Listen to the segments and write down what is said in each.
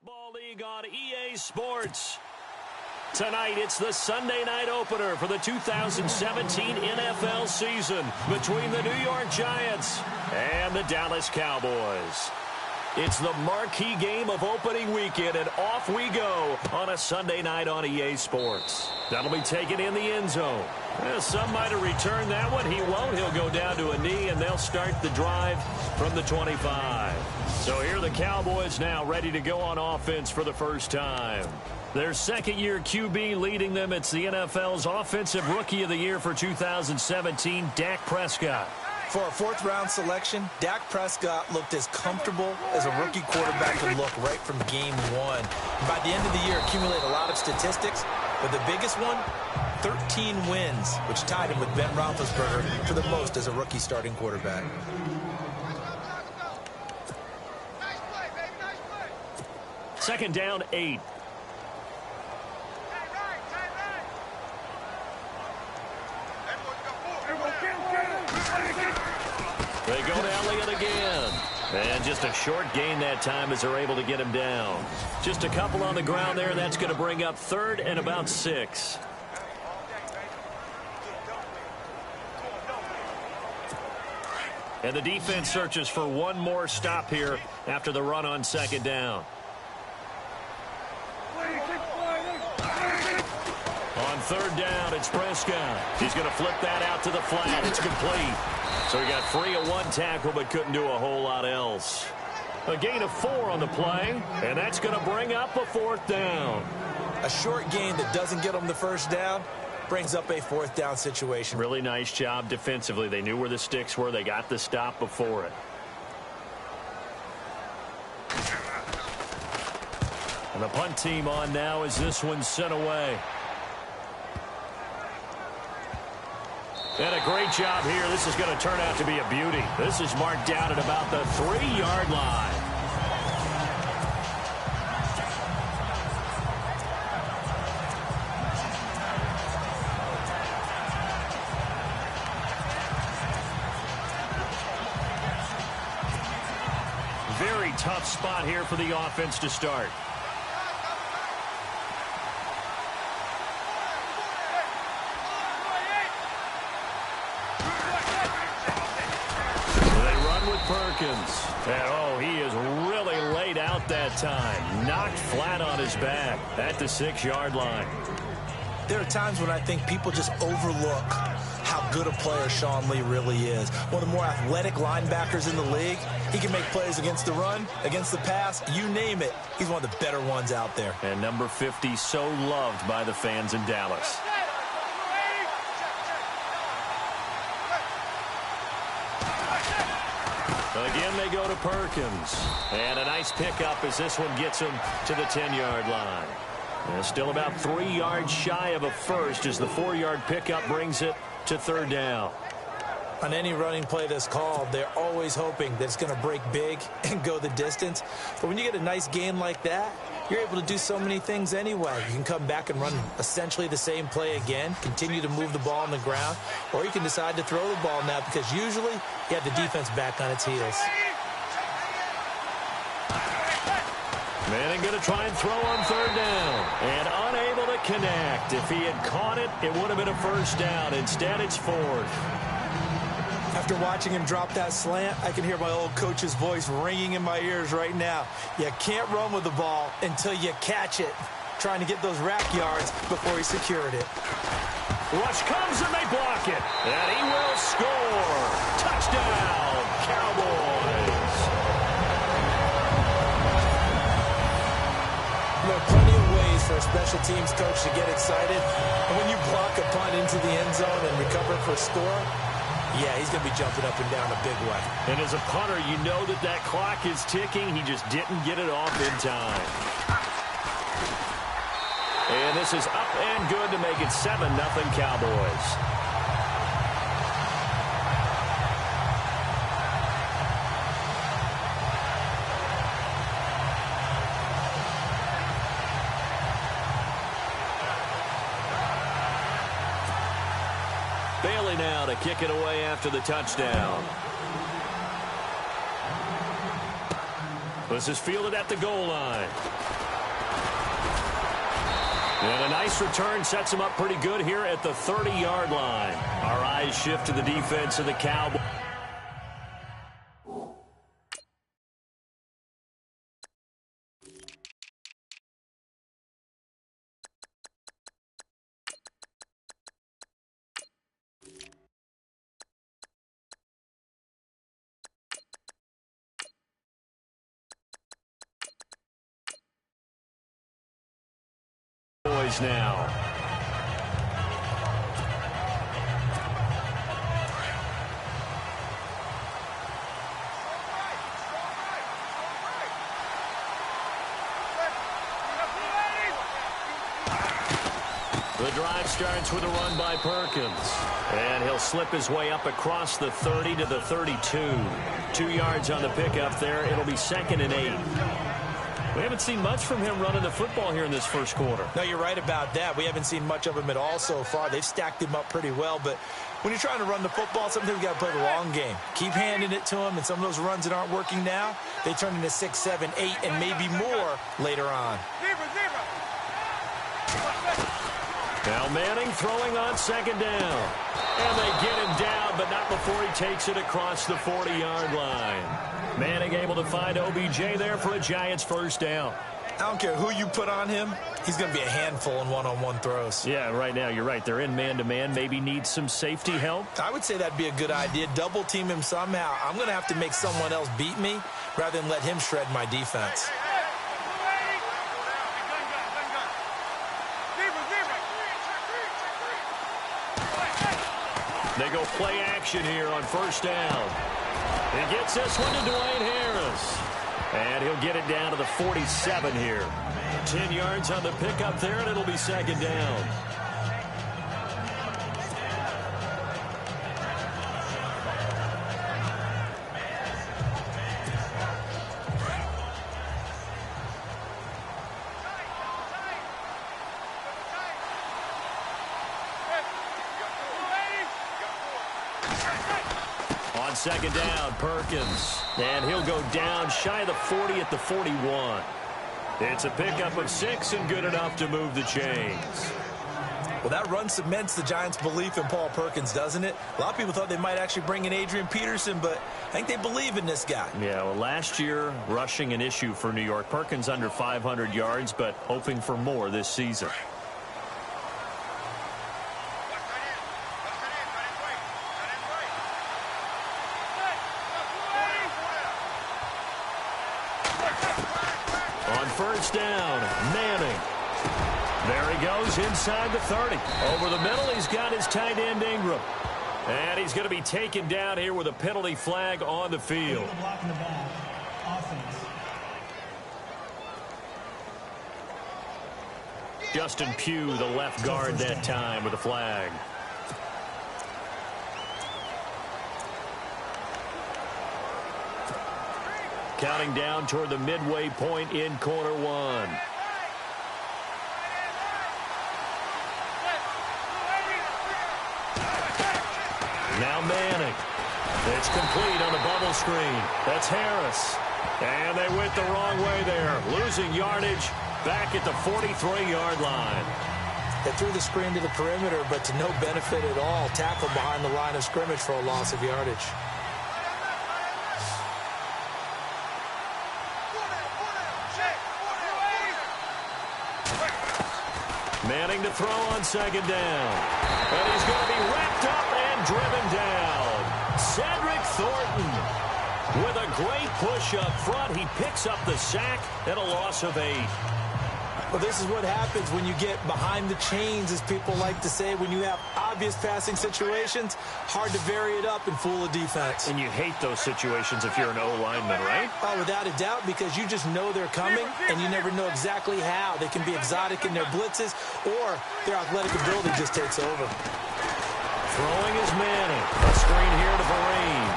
Football League on EA Sports. Tonight, it's the Sunday night opener for the 2017 NFL season between the New York Giants and the Dallas Cowboys. It's the marquee game of opening weekend, and off we go on a Sunday night on EA Sports. That'll be taken in the end zone. Well, some might have returned that one. He won't. He'll go down to a knee, and they'll start the drive from the 25. So here are the Cowboys now ready to go on offense for the first time. Their second-year QB leading them. It's the NFL's Offensive Rookie of the Year for 2017, Dak Prescott. For a fourth-round selection, Dak Prescott looked as comfortable as a rookie quarterback could look right from game one. And by the end of the year, accumulated a lot of statistics, but the biggest one, 13 wins, which tied him with Ben Roethlisberger for the most as a rookie starting quarterback. Second down, 8. They go to Elliott again. And just a short gain that time as they're able to get him down. Just a couple on the ground there. That's going to bring up third and about 6. And the defense searches for one more stop here after the run on second down. On third down, it's Prescott. He's going to flip that out to the flat. It's complete. So he got free of one tackle but couldn't do a whole lot else. A gain of 4 on the play, and that's going to bring up a fourth down. A short gain that doesn't get them the first down brings up a fourth down situation. Really nice job defensively. They knew where the sticks were. They got the stop before it. And the punt team on now as this one's sent away. And a great job here. This is going to turn out to be a beauty. This is marked down at about the 3-yard line. Very tough spot here for the offense to start. Perkins. And, oh, he is really laid out that time. Knocked flat on his back at the 6-yard line. There are times when I think people just overlook how good a player Sean Lee really is. One of the more athletic linebackers in the league. He can make plays against the run, against the pass, you name it. He's one of the better ones out there. And number 50 so loved by the fans in Dallas. Again, they go to Perkins. And a nice pickup as this one gets him to the 10-yard line. And still about 3 yards shy of a first as the 4-yard pickup brings it to third down. On any running play that's called, they're always hoping that it's going to break big and go the distance. But when you get a nice gain like that, you're able to do so many things anyway. You can come back and run essentially the same play again, continue to move the ball on the ground, or you can decide to throw the ball now because usually you have the defense back on its heels. Manning going to try and throw on third down. And unable to connect. If he had caught it, it would have been a first down. Instead, it's fourth. After watching him drop that slant, I can hear my old coach's voice ringing in my ears right now. You can't run with the ball until you catch it. Trying to get those rack yards before he secured it. Rush comes and they block it. And he will score. Touchdown, Cowboys. There are plenty of ways for a special teams coach to get excited. And when you block a punt into the end zone and recover for a score, yeah, he's going to be jumping up and down a big way. And as a punter, you know that that clock is ticking. He just didn't get it off in time. And this is up and good to make it 7-0 Cowboys. Bailey now to kick it away after the touchdown. This is fielded at the goal line. And a nice return sets him up pretty good here at the 30-yard line. Our eyes shift to the defense of the Cowboys. Now. The drive starts with a run by Perkins. And he'll slip his way up across the 30 to the 32. 2 yards on the pickup there. It'll be 2nd and 8. We haven't seen much from him running the football here in this first quarter. No, you're right about that. We haven't seen much of him at all so far. They've stacked him up pretty well, but when you're trying to run the football, sometimes you got to play the long game. Keep handing it to him, and some of those runs that aren't working now, they turn into 6, 7, 8, and maybe more later on. Now Manning throwing on 2nd down. And they get him down, but not before he takes it across the 40-yard line. Manning able to find OBJ there for a Giants first down. I don't care who you put on him. He's going to be a handful in one-on-one throws. Yeah, right now, you're right. They're in man-to-man. Maybe need some safety help. I would say that'd be a good idea. Double team him somehow. I'm going to have to make someone else beat me rather than let him shred my defense. They go play action here on first down. He gets this one to Dwayne Harris. And he'll get it down to the 47 here. 10 yards on the pickup there, and it'll be 2nd down. On 2nd down, Perkins. And he'll go down shy of the 40 at the 41. It's a pickup of 6 and good enough to move the chains. Well, that run cements the Giants' belief in Paul Perkins, doesn't it? A lot of people thought they might actually bring in Adrian Peterson, but I think they believe in this guy. Yeah, well, last year, rushing an issue for New York. Perkins under 500 yards, but hoping for more this season. On first down, Manning. There he goes inside the 30. Over the middle, he's got his tight end Ingram. And he's going to be taken down here with a penalty flag on the field. Justin Pugh, the left guard that time with a flag. Counting down toward the midway point in corner one. Now Manning. It's complete on the bubble screen. That's Harris. And they went the wrong way there. Losing yardage back at the 43-yard line. They threw the screen to the perimeter, but to no benefit at all. Tackle behind the line of scrimmage for a loss of yardage. Manning to throw on 2nd down. And he's going to be wrapped up and driven down. Cedric Thornton with a great push up front. He picks up the sack and a loss of 8. Well, this is what happens when you get behind the chains, as people like to say. When you have obvious passing situations, hard to vary it up and fool a defense. And you hate those situations if you're an O-lineman, right? Oh, without a doubt, because you just know they're coming, and you never know exactly how. They can be exotic in their blitzes, or their athletic ability just takes over. Throwing is Manning. A screen here to Vereen.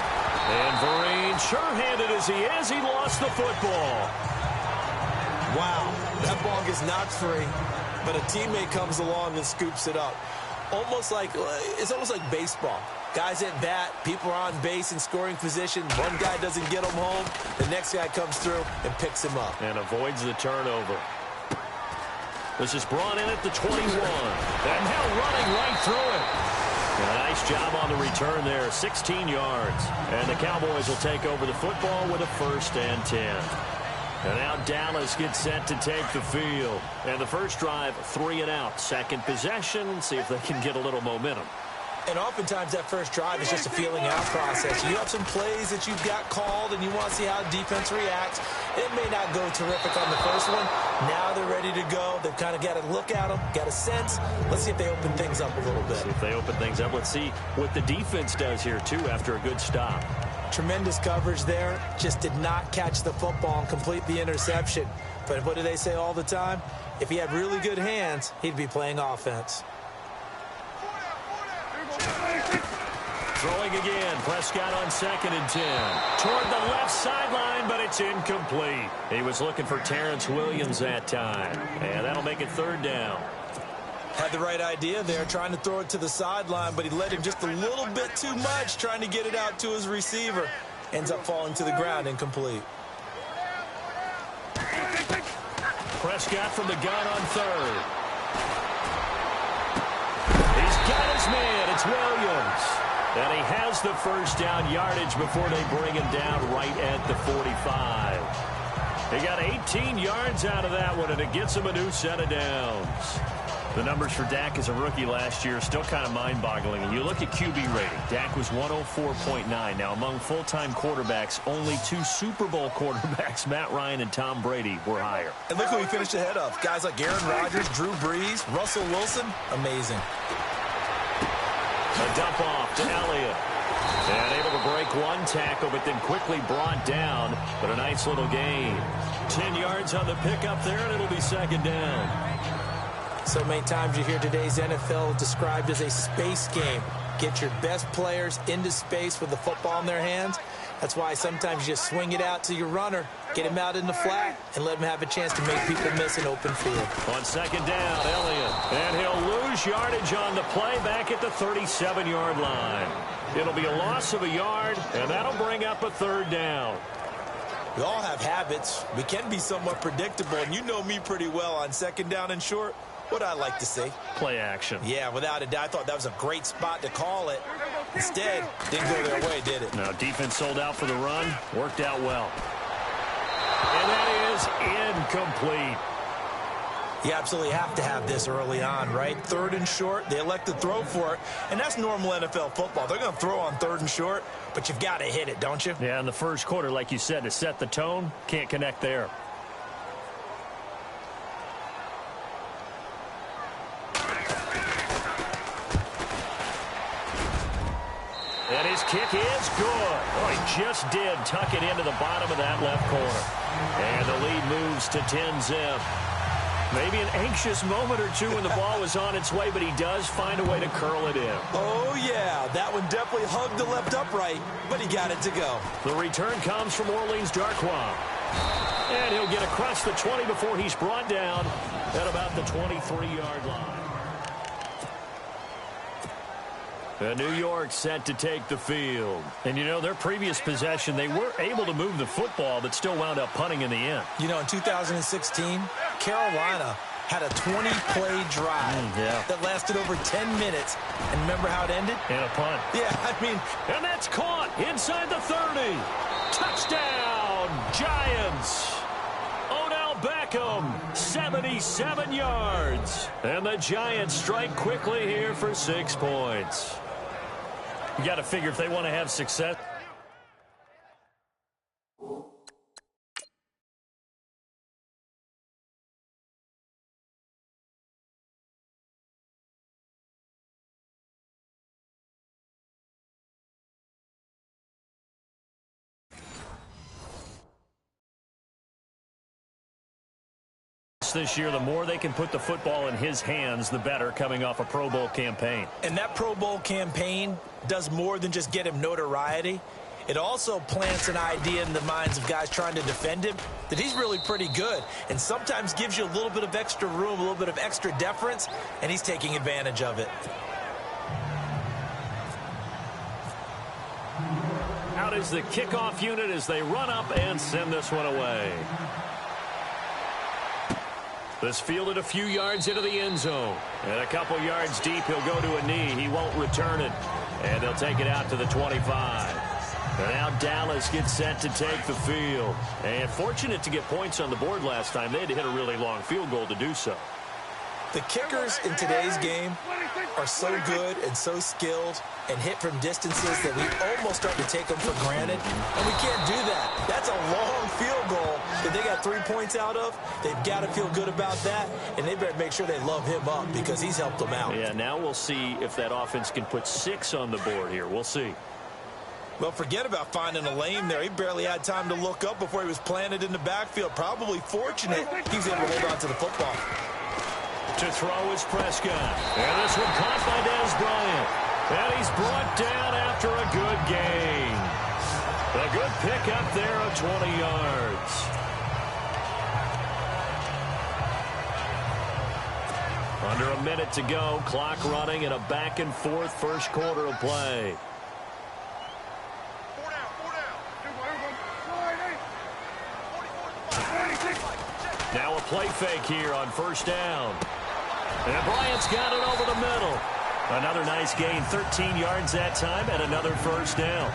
And Vereen, sure-handed as he is, he lost the football. Wow, that ball gets knocked free, but a teammate comes along and scoops it up. It's almost like baseball. Guys at bat, people are on base in scoring position. One guy doesn't get him home. The next guy comes through and picks him up. And avoids the turnover. This is brought in at the 21. And now running right through it. A nice job on the return there, 16 yards. And the Cowboys will take over the football with a 1st and 10. And now Dallas gets set to take the field. And the first drive, 3 and out. Second possession, see if they can get a little momentum. And oftentimes that first drive is just a feeling out process. You have some plays that you've got called and you want to see how defense reacts. It may not go terrific on the first one. Now they're ready to go. They've kind of got to look at them, got a sense. Let's see if they open things up a little bit. See if they open things up. Let's see what the defense does here, too, after a good stop. Tremendous coverage there. Just did not catch the football and complete the interception. But what do they say all the time? If he had really good hands, he'd be playing offense. Throwing again. Prescott on 2nd and 10. Toward the left sideline, but it's incomplete. He was looking for Terrence Williams that time. And that'll make it 3rd down. Had the right idea there, trying to throw it to the sideline, but he led him just a little bit too much, trying to get it out to his receiver. Ends up falling to the ground, incomplete. Prescott from the gun on 3rd. He's got his man. It's Williams. And he has the first down yardage before they bring him down right at the 45. He got 18 yards out of that one, and it gets him a new set of downs. The numbers for Dak as a rookie last year are still kind of mind-boggling. And you look at QB rating. Dak was 104.9. Now, among full-time quarterbacks, only 2 Super Bowl quarterbacks, Matt Ryan and Tom Brady, were higher. And look who he finished ahead of. Guys like Aaron Rodgers, Drew Brees, Russell Wilson. Amazing. A dump off to Elliott. And able to break one tackle, but then quickly brought down. But a nice little gain. 10 yards on the pickup there, and it'll be 2nd down. So many times you hear today's NFL described as a space game. Get your best players into space with the football in their hands. That's why sometimes you just swing it out to your runner, get him out in the flat, and let him have a chance to make people miss an open field. On 2nd down, Elliott. And he'll lose yardage on the play back at the 37-yard line. It'll be a loss of a yard, and that'll bring up a 3rd down. We all have habits. We can be somewhat predictable, and you know me pretty well on 2nd down and short. What I like to see. Play action. Yeah, without a doubt. I thought that was a great spot to call it. Instead, didn't go their way, did it? Now, defense sold out for the run. Worked out well. And that is incomplete. You absolutely have to have this early on, right? 3rd and short. They elect to throw for it. And that's normal NFL football. They're going to throw on 3rd and short, but you've got to hit it, don't you? Yeah, in the first quarter, like you said, to set the tone, can't connect there. And his kick is good. Oh, he just did tuck it into the bottom of that left corner. And the lead moves to 10-zip. Maybe an anxious moment or two when the ball was on its way, but he does find a way to curl it in. Oh, yeah. That one definitely hugged the left upright, but he got it to go. The return comes from Orleans Darkwa. And he'll get across the 20 before he's brought down at about the 23-yard line. New York set to take the field. And, you know, their previous possession, they were able to move the football, but still wound up punting in the end. You know, in 2016, Carolina had a 20-play drive that lasted over 10 minutes. And remember how it ended? And a punt. Yeah, I mean. And that's caught inside the 30. Touchdown, Giants. Odell Beckham, 77 yards. And the Giants strike quickly here for 6 points. You got to figure if they want to have success. This year, the more they can put the football in his hands, the better, coming off a Pro Bowl campaign. And that Pro Bowl campaign does more than just get him notoriety. It also plants an idea in the minds of guys trying to defend him that he's really pretty good, and sometimes gives you a little bit of extra room, a little bit of extra deference, and he's taking advantage of it. Out is the kickoff unit as they run up and send this one away. This fielded a few yards into the end zone. And a couple yards deep, he'll go to a knee. He won't return it. And they'll take it out to the 25. And now Dallas gets set to take the field. And fortunate to get points on the board last time. They had to hit a really long field goal to do so. The kickers in today's game are so good and so skilled and hit from distances that we almost start to take them for granted. And we can't do that. That's a long field goal that they got 3 points out of. They've got to feel good about that, and they better make sure they love him up because he's helped them out. Yeah, now we'll see if that offense can put 6 on the board here. We'll see. Well, forget about finding a lane there. He barely had time to look up before he was planted in the backfield. Probably fortunate he was able to hold on to the football. To throw is Prescott. And this one caught by Dez Bryant. And he's brought down after a good gain. A good pickup there of 20 yards. Under a minute to go. Clock running in a back-and-forth first quarter of play. Now a play fake here on first down. And Bryant's got it over the middle. Another nice gain, 13 yards that time, and another first down.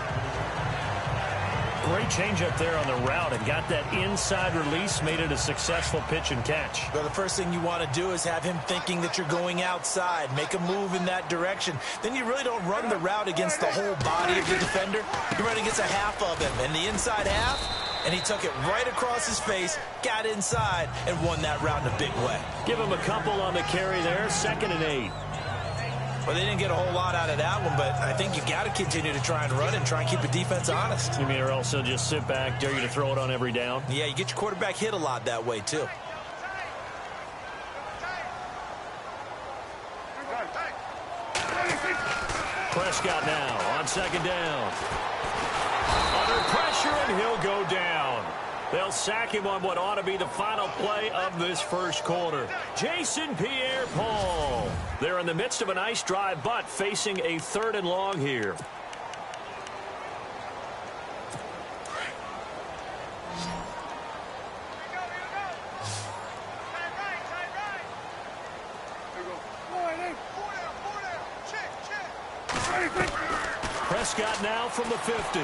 Great change up there on the route and got that inside release, made it a successful pitch and catch. Well, the first thing you want to do is have him thinking that you're going outside, make a move in that direction. Then you really don't run the route against the whole body of the defender. You run against a half of him, and the inside half, and he took it right across his face, got inside, and won that route in a big way. Give him a couple on the carry there, 2nd and 8. Well, they didn't get a whole lot out of that one, but I think you got to continue to try and run and try and keep the defense honest. You mean or else they'll just sit back, dare you to throw it on every down? Yeah, you get your quarterback hit a lot that way, too. Prescott now on 2nd down. Under pressure, and he'll go down. They'll sack him on what ought to be the final play of this first quarter. Jason Pierre-Paul. They're in the midst of a nice drive, but facing a 3rd and long here. Prescott now from the 50.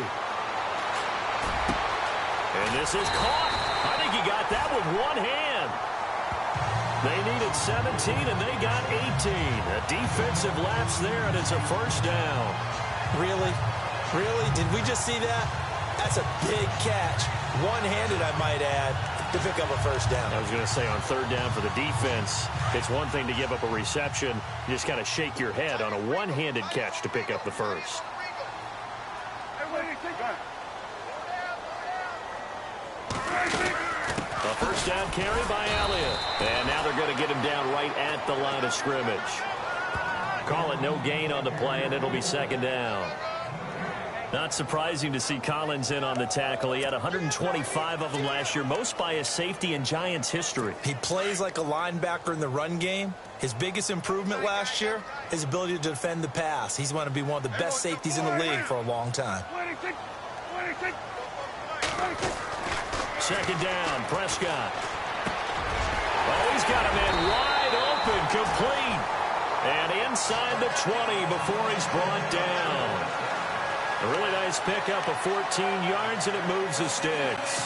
And this is caught. I think he got that with one hand. They needed 17, and they got 18. A defensive lapse there, and it's a first down. Really? Really? Did we just see that? That's a big catch. One-handed, I might add, to pick up a first down. I was going to say on 3rd down for the defense, it's one thing to give up a reception. You just got to shake your head on a one-handed catch to pick up the first. A first down carry by Elliott. And now they're going to get him down right at the line of scrimmage. Call it no gain on the play, and it'll be 2nd down. Not surprising to see Collins in on the tackle. He had 125 of them last year, most by a safety in Giants history. He plays like a linebacker in the run game. His biggest improvement last year, his ability to defend the pass. He's going to be one of the best safeties in the league for a long time. 2nd down, Prescott. Oh, he's got a man wide open, complete. And inside the 20 before he's brought down. A really nice pickup of 14 yards, and it moves the sticks.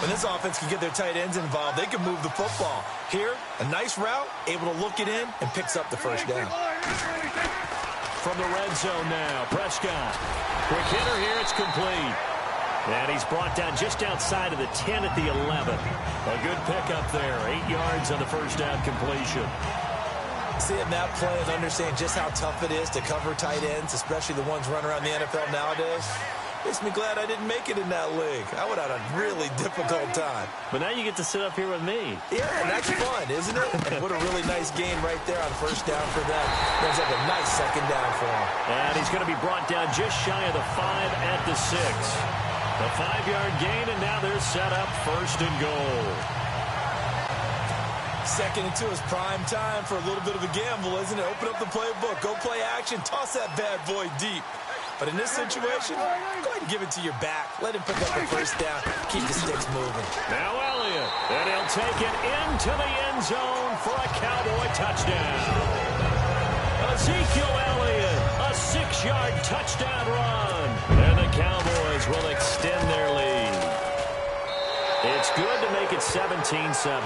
When this offense can get their tight ends involved, they can move the football. Here, a nice route, able to look it in, and picks up the first down. From the red zone now, Prescott. Quick hitter here, it's complete. And he's brought down just outside of the 10 at the 11. A good pickup there, 8 yards on the first down completion. Seeing that play and understand just how tough it is to cover tight ends, especially the ones running around the NFL nowadays, makes me glad I didn't make it in that league. I would have had a really difficult time. But now you get to sit up here with me. Yeah, and that's fun, isn't it? And what a really nice game right there on first down for them. Brings up a nice 2nd down for him. And he's going to be brought down just shy of the 5 at the 6. A 5-yard gain, and now they're set up 1st and goal. 2nd and 2 is prime time for a little bit of a gamble, isn't it? Open up the playbook, go play action, toss that bad boy deep. But in this situation, go ahead and give it to your back. Let him pick up the first down, keep the sticks moving. Now Elliott. Elliott. And he'll take it into the end zone for a Cowboy touchdown. Ezekiel Elliott, a 6-yard touchdown run. And the Cowboys will extend their lead. It's good to make it 17-7.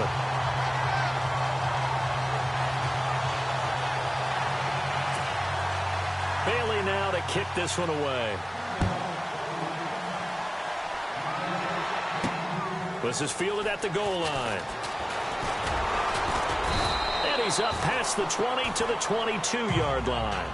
Bailey now to kick this one away. This is fielded at the goal line. And he's up past the 20 to the 22-yard line.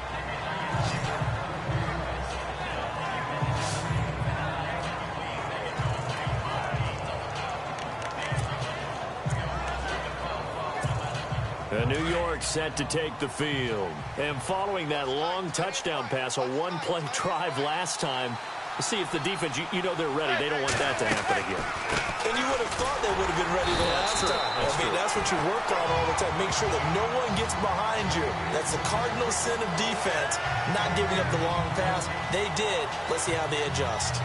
New York set to take the field. And following that long touchdown pass, a one-play drive last time, see if the defense, you know they're ready. They don't want that to happen again. And you would have thought they would have been ready the last time. That's what you work on all the time. Make sure that no one gets behind you. That's the cardinal sin of defense, not giving up the long pass. They did. Let's see how they adjust.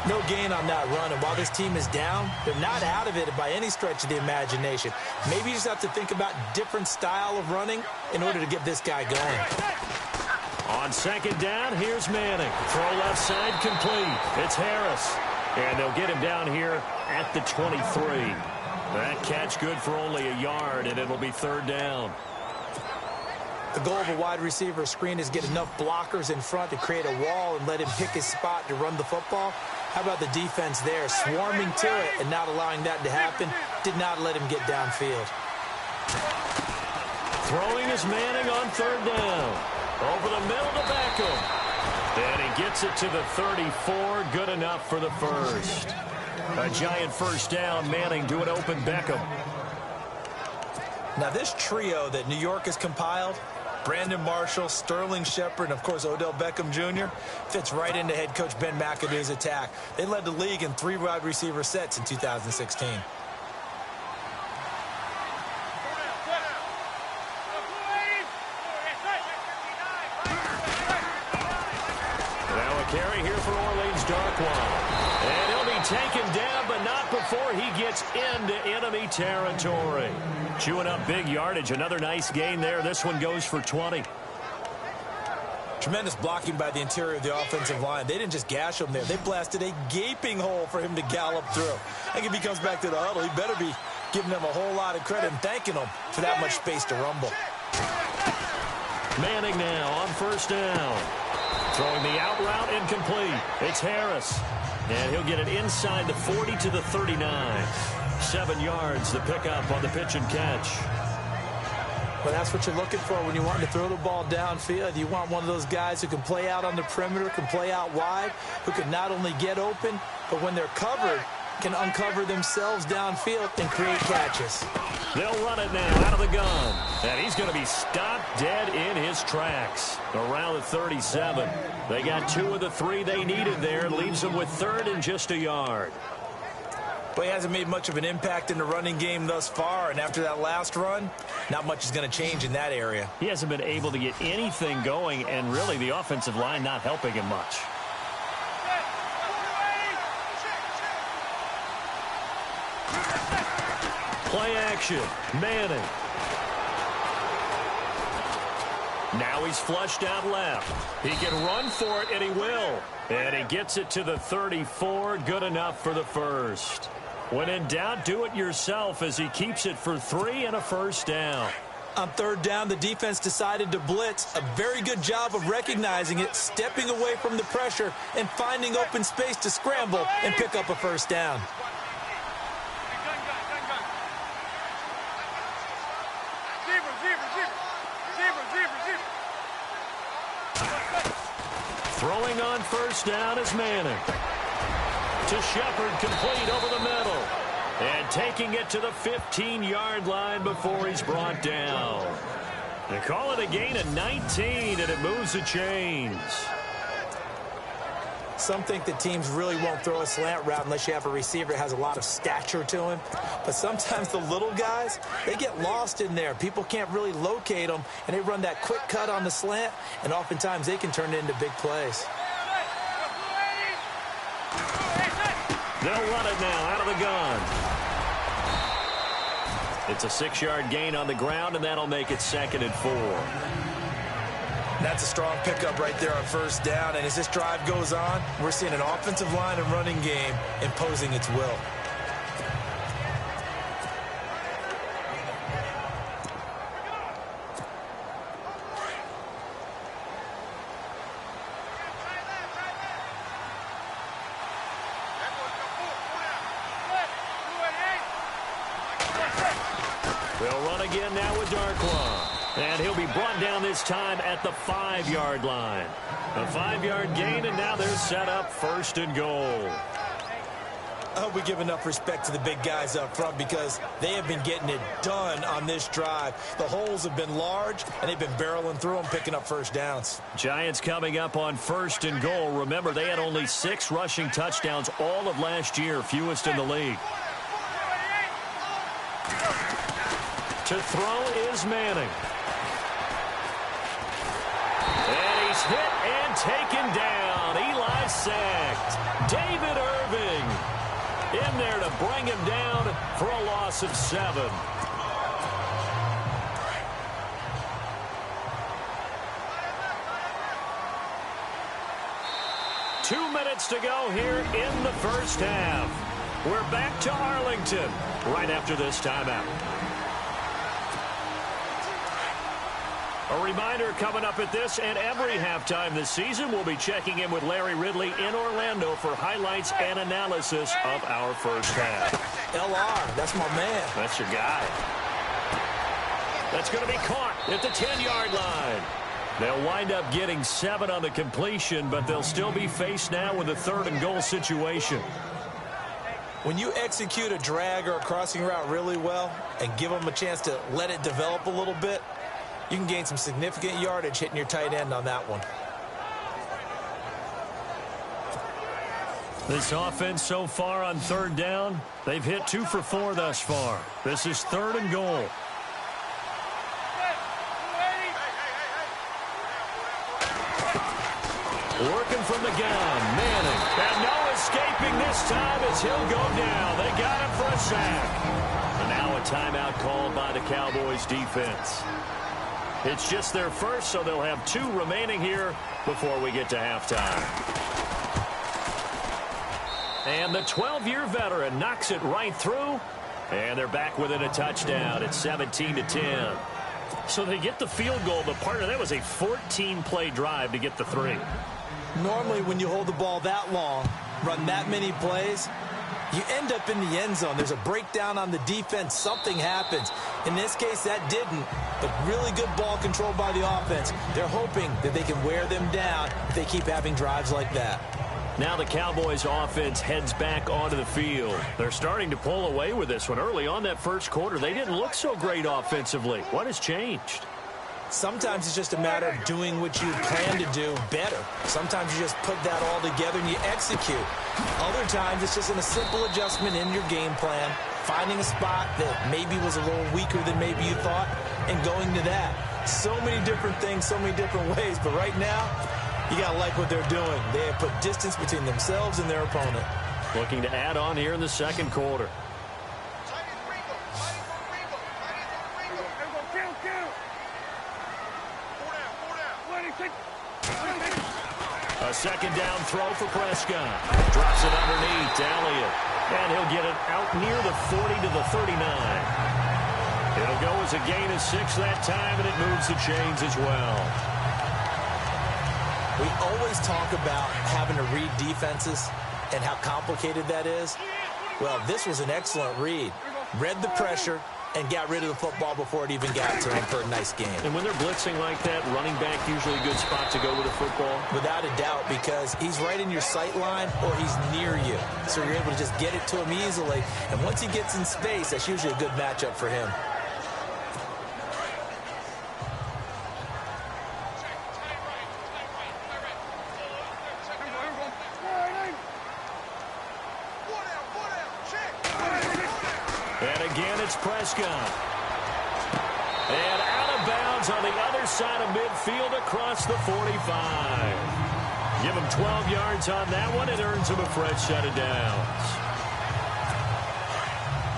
No gain on that run, and while this team is down, they're not out of it by any stretch of the imagination. Maybe you just have to think about different style of running in order to get this guy going. On second down, here's Manning. Throw left side complete. It's Harris. And they'll get him down here at the 23. That catch good for only a yard, and it'll be third down. The goal of a wide receiver screen is get enough blockers in front to create a wall and let him pick his spot to run the football. How about the defense there, swarming to it and not allowing that to happen? Did not let him get downfield. Throwing is Manning on third down. Over the middle to Beckham. And he gets it to the 34. Good enough for the first. A giant first down. Manning to an open Beckham. Now this trio that New York has compiled, Brandon Marshall, Sterling Shepard, and of course Odell Beckham Jr., fits right into head coach Ben McAdoo's attack. They led the league in 3 wide receiver sets in 2016. Now a carry here for Orleans Darkwa. And he'll be taken down, but not before he gets into enemy territory. Chewing up big yardage. Another nice gain there. This one goes for 20. Tremendous blocking by the interior of the offensive line. They didn't just gash him there. They blasted a gaping hole for him to gallop through. I think if he comes back to the huddle, he better be giving them a whole lot of credit and thanking them for that much space to rumble. Manning now on first down. Throwing the out route incomplete. It's Harris. And he'll get it inside the 40 to the 39. 7 yards to pick up on the pitch and catch. Well, that's what you're looking for when you want to throw the ball downfield. You want one of those guys who can play out on the perimeter, can play out wide, who can not only get open, but when they're covered, can uncover themselves downfield and create catches. They'll run it now out of the gun. And he's going to be stopped dead in his tracks. Around the 37. They got 2 of the 3 they needed there. Leaves them with third and just a yard. But he hasn't made much of an impact in the running game thus far. And after that last run, not much is going to change in that area. He hasn't been able to get anything going, and really the offensive line not helping him much. Play action. Manning. Now he's flushed out left. He can run for it, and he will. And he gets it to the 34. Good enough for the first. When in doubt, do it yourself as he keeps it for 3 and a first down. On third down, the defense decided to blitz. A very good job of recognizing it, stepping away from the pressure, and finding open space to scramble and pick up a first down. Throwing on first down is Manning. To Shepard, complete over the middle. And taking it to the 15-yard line before he's brought down. They call it a gain of 19, and it moves the chains. Some think that teams really won't throw a slant route unless you have a receiver that has a lot of stature to him. But sometimes the little guys, they get lost in there. People can't really locate them, and they run that quick cut on the slant, and oftentimes they can turn it into big plays. They'll run it now out of the gun. It's a 6-yard gain on the ground, and that'll make it 2nd and 4. That's a strong pickup right there on first down. And as this drive goes on, we're seeing an offensive line and running game imposing its will. They'll run again now with Darkwa. And he'll be brought down this time at the 5-yard line. A 5-yard gain, and now they're set up 1st and goal. I hope we give enough respect to the big guys up front because they have been getting it done on this drive. The holes have been large, and they've been barreling through them, picking up first downs. Giants coming up on 1st and goal. Remember, they had only 6 rushing touchdowns all of last year, fewest in the league. To throw is Manning. And he's hit and taken down. Eli sacked. David Irving in there to bring him down for a loss of 7. Two minutes to go here in the first half. We're back to Arlington right after this timeout. A reminder coming up at this and every halftime this season, we'll be checking in with Larry Ridley in Orlando for highlights and analysis of our first half. LR, that's my man. That's your guy. That's going to be caught at the 10-yard line. They'll wind up getting 7 on the completion, but they'll still be faced now with a 3rd and goal situation. When you execute a drag or a crossing route really well and give them a chance to let it develop a little bit, you can gain some significant yardage hitting your tight end on that one. This offense so far on 3rd down, they've hit 2 for 4 thus far. This is 3rd and goal. Working from the gun, Manning. And no escaping this time as he'll go down. They got him for a sack. And now a timeout called by the Cowboys defense. It's just their first, so they'll have 2 remaining here before we get to halftime. And the 12-year veteran knocks it right through, and they're back within a touchdown. It's 17-10. So they get the field goal, but partner, that was a 14-play drive to get the 3. Normally, when you hold the ball that long, run that many plays, you end up in the end zone. There's a breakdown on the defense. Something happens. In this case, that didn't. But really good ball control by the offense. They're hoping that they can wear them down if they keep having drives like that. Now the Cowboys offense heads back onto the field. They're starting to pull away with this one. Early on that first quarter, they didn't look so great offensively. What has changed? Sometimes it's just a matter of doing what you plan to do better. Sometimes you just put that all together and you execute. Other times it's just a simple adjustment in your game plan, finding a spot that maybe was a little weaker than maybe you thought, and going to that. So many different things, so many different ways, but right now, you got to like what they're doing. They have put distance between themselves and their opponent. Looking to add on here in the second quarter. A second down throw for Prescott. Drops it underneath to Elliott. And he'll get it out near the 40 to the 39. It'll go as a gain of 6 that time, and it moves the chains as well. We always talk about having to read defenses and how complicated that is. Well, this was an excellent read. Read the pressure and got rid of the football before it even got to him for a nice game. And when they're blitzing like that, running back usually a good spot to go with the football? Without a doubt, because he's right in your sight line or he's near you. So you're able to just get it to him easily. And once he gets in space, that's usually a good matchup for him. And again, it's Prescott. And out of bounds on the other side of midfield across the 45. Give him 12 yards on that one. It earns him a fresh set of downs.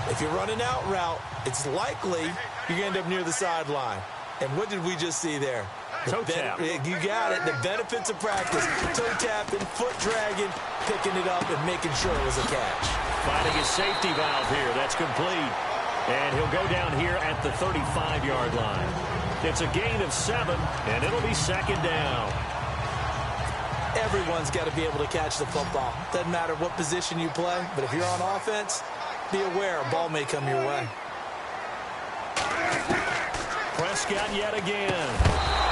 If you're running out route, it's likely you're going to end up near the sideline. And what did we just see there? Toe tap. You got it. The benefits of practice. Toe tapping, foot dragging, picking it up, and making sure it was a catch. Finding his safety valve here. That's complete. And he'll go down here at the 35-yard line. It's a gain of 7, and it'll be second down. Everyone's got to be able to catch the football. Doesn't matter what position you play, but if you're on offense, be aware a ball may come your way. Prescott yet again.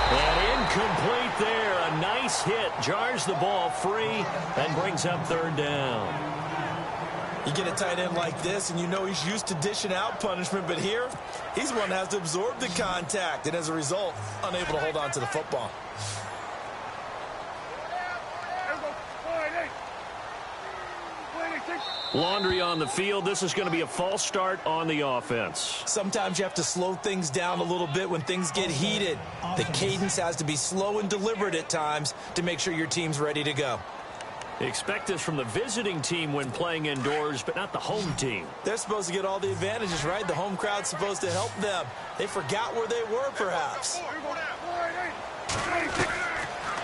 And incomplete there. A nice hit. Jars the ball free and brings up third down. You get a tight end like this, and you know he's used to dishing out punishment, but here, he's the one that has to absorb the contact, and as a result, unable to hold on to the football. Laundry on the field. This is going to be a false start on the offense. Sometimes you have to slow things down a little bit when things get heated. The cadence has to be slow and deliberate at times to make sure your team's ready to go. Expect this from the visiting team when playing indoors, but not the home team. They're supposed to get all the advantages, right? The home crowd's supposed to help them. They forgot where they were, perhaps.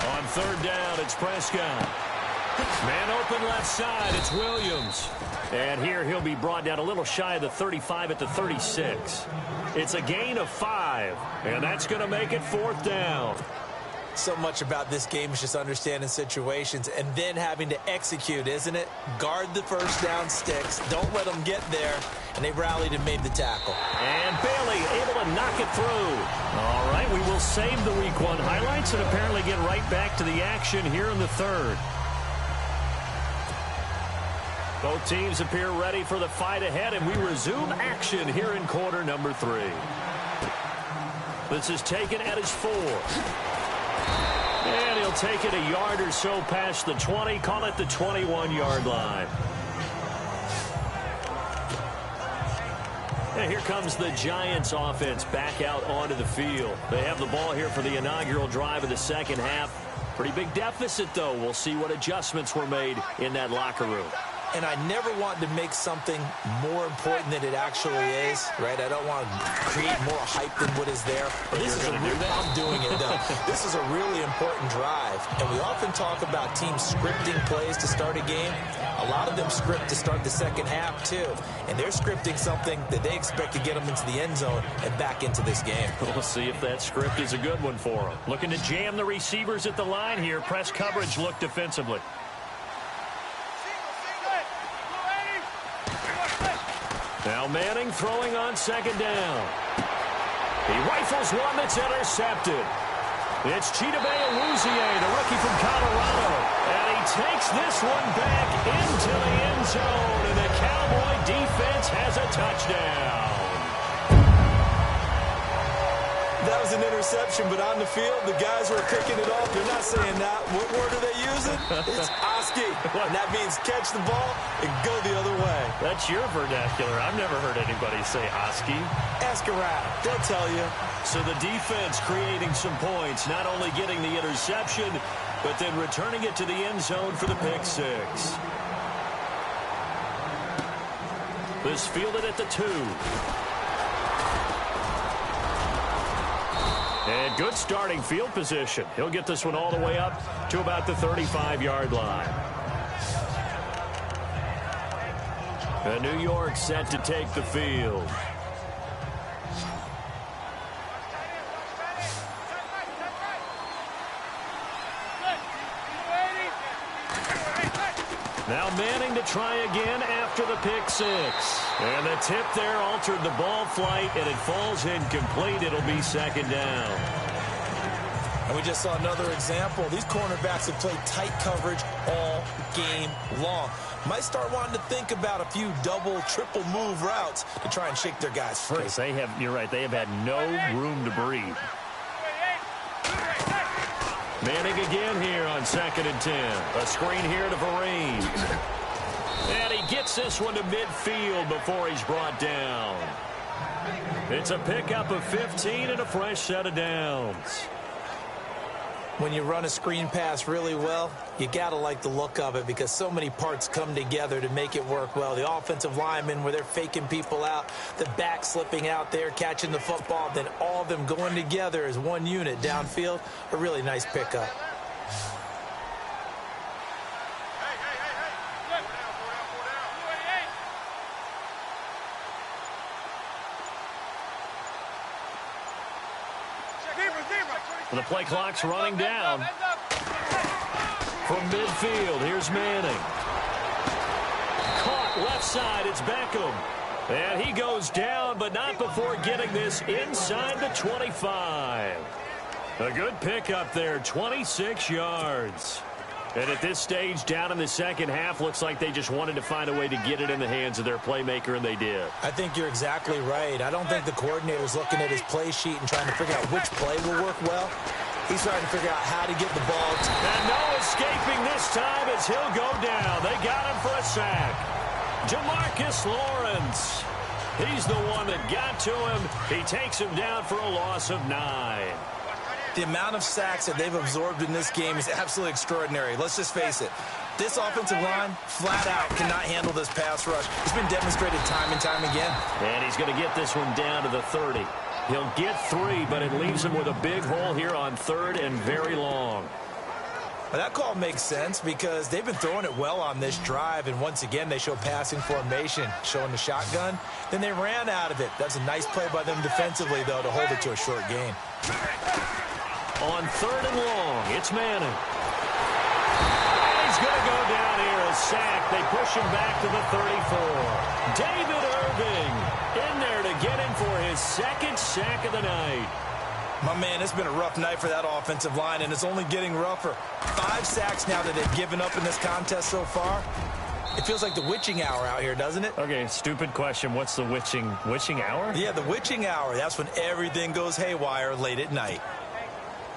On third down, it's Prescott. Man open left side, it's Williams. And here he'll be brought down a little shy of the 35 at the 36. It's a gain of 5, and that's going to make it fourth down. So much about this game is just understanding situations and then having to execute, isn't it? Guard the first down sticks. Don't let them get there. And they rallied and made the tackle. And Bailey able to knock it through. All right, we will save the Week 1 highlights and apparently get right back to the action here in the third. Both teams appear ready for the fight ahead, and we resume action here in quarter number 3. This is taken at his 4. And he'll take it a yard or so past the 20, call it the 21-yard line. And here comes the Giants offense back out onto the field. They have the ball here for the inaugural drive of the second half. Pretty big deficit, though. We'll see what adjustments were made in that locker room. And I never want to make something more important than it actually is, right? I don't want to create more hype than what is there. But this is I'm doing it, though. This is a really important drive. And we often talk about teams scripting plays to start a game. A lot of them script to start the second half, too. And they're scripting something that they expect to get them into the end zone and back into this game. We'll see if that script is a good one for them. Looking to jam the receivers at the line here. Press coverage look defensively. Now Manning throwing on second down. He rifles one that's intercepted. It's Chidobe Awuzie, the rookie from Colorado. And he takes this one back into the end zone. And the Cowboy defense has a touchdown. That was an interception, but on the field, the guys who are picking it off, they're not saying that. What word are they using? It's Oski. And that means catch the ball and go the other way. That's your vernacular. I've never heard anybody say Oski. Ask around. They'll tell you. So the defense creating some points, not only getting the interception, but then returning it to the end zone for the pick six. This fielded at the 2. And good starting field position. He'll get this one all the way up to about the 35-yard line. And New York set to take the field. Now Manning to try again after the pick six. And the tip there altered the ball flight, and it falls incomplete. It'll be second down. And we just saw another example. These cornerbacks have played tight coverage all game long. Might start wanting to think about a few double, triple move routes to try and shake their guys free. They have, you're right, they have had no room to breathe. Manning again here on 2nd and 10. A screen here to Vereen. And he gets this one to midfield before he's brought down. It's a pickup of 15 and a fresh set of downs. When you run a screen pass really well, you got to like the look of it because so many parts come together to make it work well. The offensive linemen, where they're faking people out, the back slipping out there, catching the football, then all of them going together as one unit downfield. A really nice pickup. The play clock's running down. From midfield, here's Manning. Caught left side, it's Beckham. And he goes down, but not before getting this inside the 25. A good pickup there, 26 yards. And at this stage, down in the second half, looks like they just wanted to find a way to get it in the hands of their playmaker, and they did. I think you're exactly right. I don't think the coordinator's looking at his play sheet and trying to figure out which play will work well. He's trying to figure out how to get the ball. And no escaping this time as he'll go down. They got him for a sack. Jamarcus Lawrence. He's the one that got to him. He takes him down for a loss of 9. The amount of sacks that they've absorbed in this game is absolutely extraordinary. Let's just face it. This offensive line, flat out, cannot handle this pass rush. It's been demonstrated time and time again. And he's going to get this one down to the 30. He'll get 3, but it leaves him with a big hole here on 3rd and very long. Well, that call makes sense because they've been throwing it well on this drive, and once again they show passing formation, showing the shotgun. Then they ran out of it. That's a nice play by them defensively, though, to hold it to a short gain. On 3rd and long, it's Manning. He's going to go down here, a sack. They push him back to the 34. David Irving in there to get him for his 2nd sack of the night. My man, it's been a rough night for that offensive line, and it's only getting rougher. 5 sacks now that they've given up in this contest so far. It feels like the witching hour out here, doesn't it? Okay, stupid question. What's the witching hour? Yeah, the witching hour. That's when everything goes haywire late at night.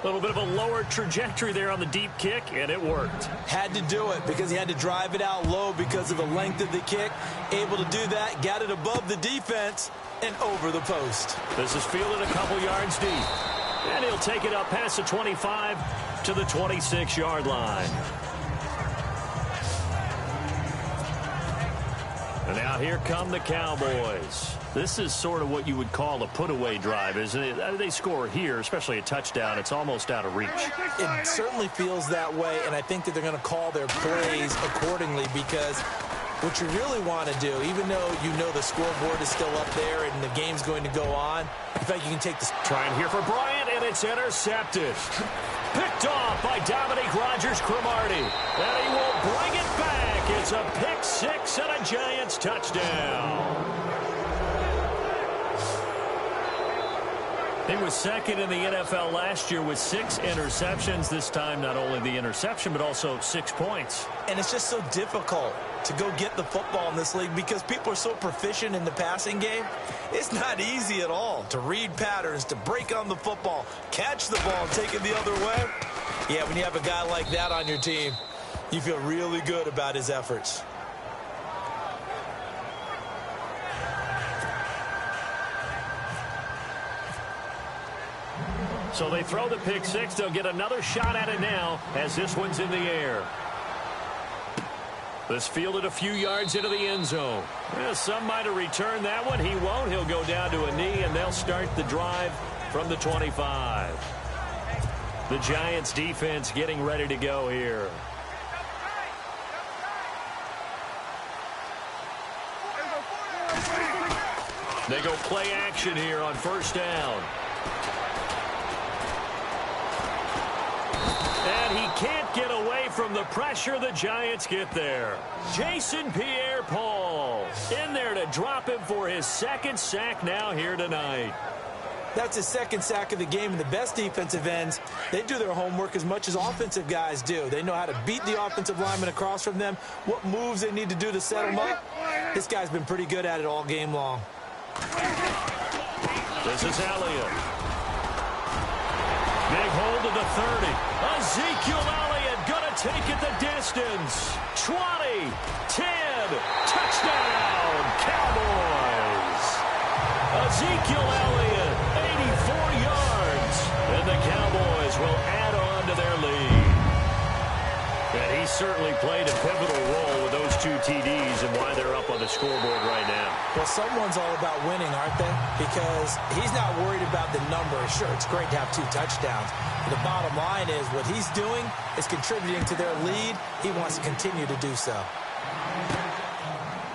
A little bit of a lower trajectory there on the deep kick, and it worked. Had to do it because he had to drive it out low because of the length of the kick. Able to do that, got it above the defense and over the post. This is fielded a couple yards deep. And he'll take it up past the 25 to the 26-yard line. And now here come the Cowboys. This is sort of what you would call a put-away drive, isn't it? They score here, especially a touchdown. It's almost out of reach. It certainly feels that way, and I think that they're going to call their plays accordingly because what you really want to do, even though you know the scoreboard is still up there and the game's going to go on, in fact, you can take this. Trying here for Bryant, and it's intercepted. Picked off by Dominique Rodgers-Cromartie. And he will bring it back. It's a pick 6 and a Giants touchdown. He was 2nd in the NFL last year with 6 interceptions. This time, not only the interception, but also 6 points. And it's just so difficult to go get the football in this league because people are so proficient in the passing game. It's not easy at all to read patterns, to break on the football, catch the ball, and take it the other way. Yeah, when you have a guy like that on your team, you feel really good about his efforts. So they throw the pick 6. They'll get another shot at it now as this one's in the air. This fielded a few yards into the end zone. Well, some might have returned that one. He won't. He'll go down to a knee, and they'll start the drive from the 25. The Giants defense getting ready to go here. They go play action here on 1st down. And he can't get away from the pressure. The Giants get there. Jason Pierre-Paul in there to drop him for his 2nd sack now here tonight. That's his 2nd sack of the game, and the best defensive ends, they do their homework as much as offensive guys do. They know how to beat the offensive lineman across from them, what moves they need to do to set them up. This guy's been pretty good at it all game long. This is Elliott. Big hold of the 30. Ezekiel Elliott going to take it the distance. 20, 10, touchdown, Cowboys. Ezekiel Elliott, 84 yards. And the Cowboys will add on to their certainly played a pivotal role with those 2 TDs and why they're up on the scoreboard right now. Well, someone's all about winning, aren't they? Because he's not worried about the number. Sure, it's great to have 2 touchdowns. But the bottom line is what he's doing is contributing to their lead. He wants to continue to do so.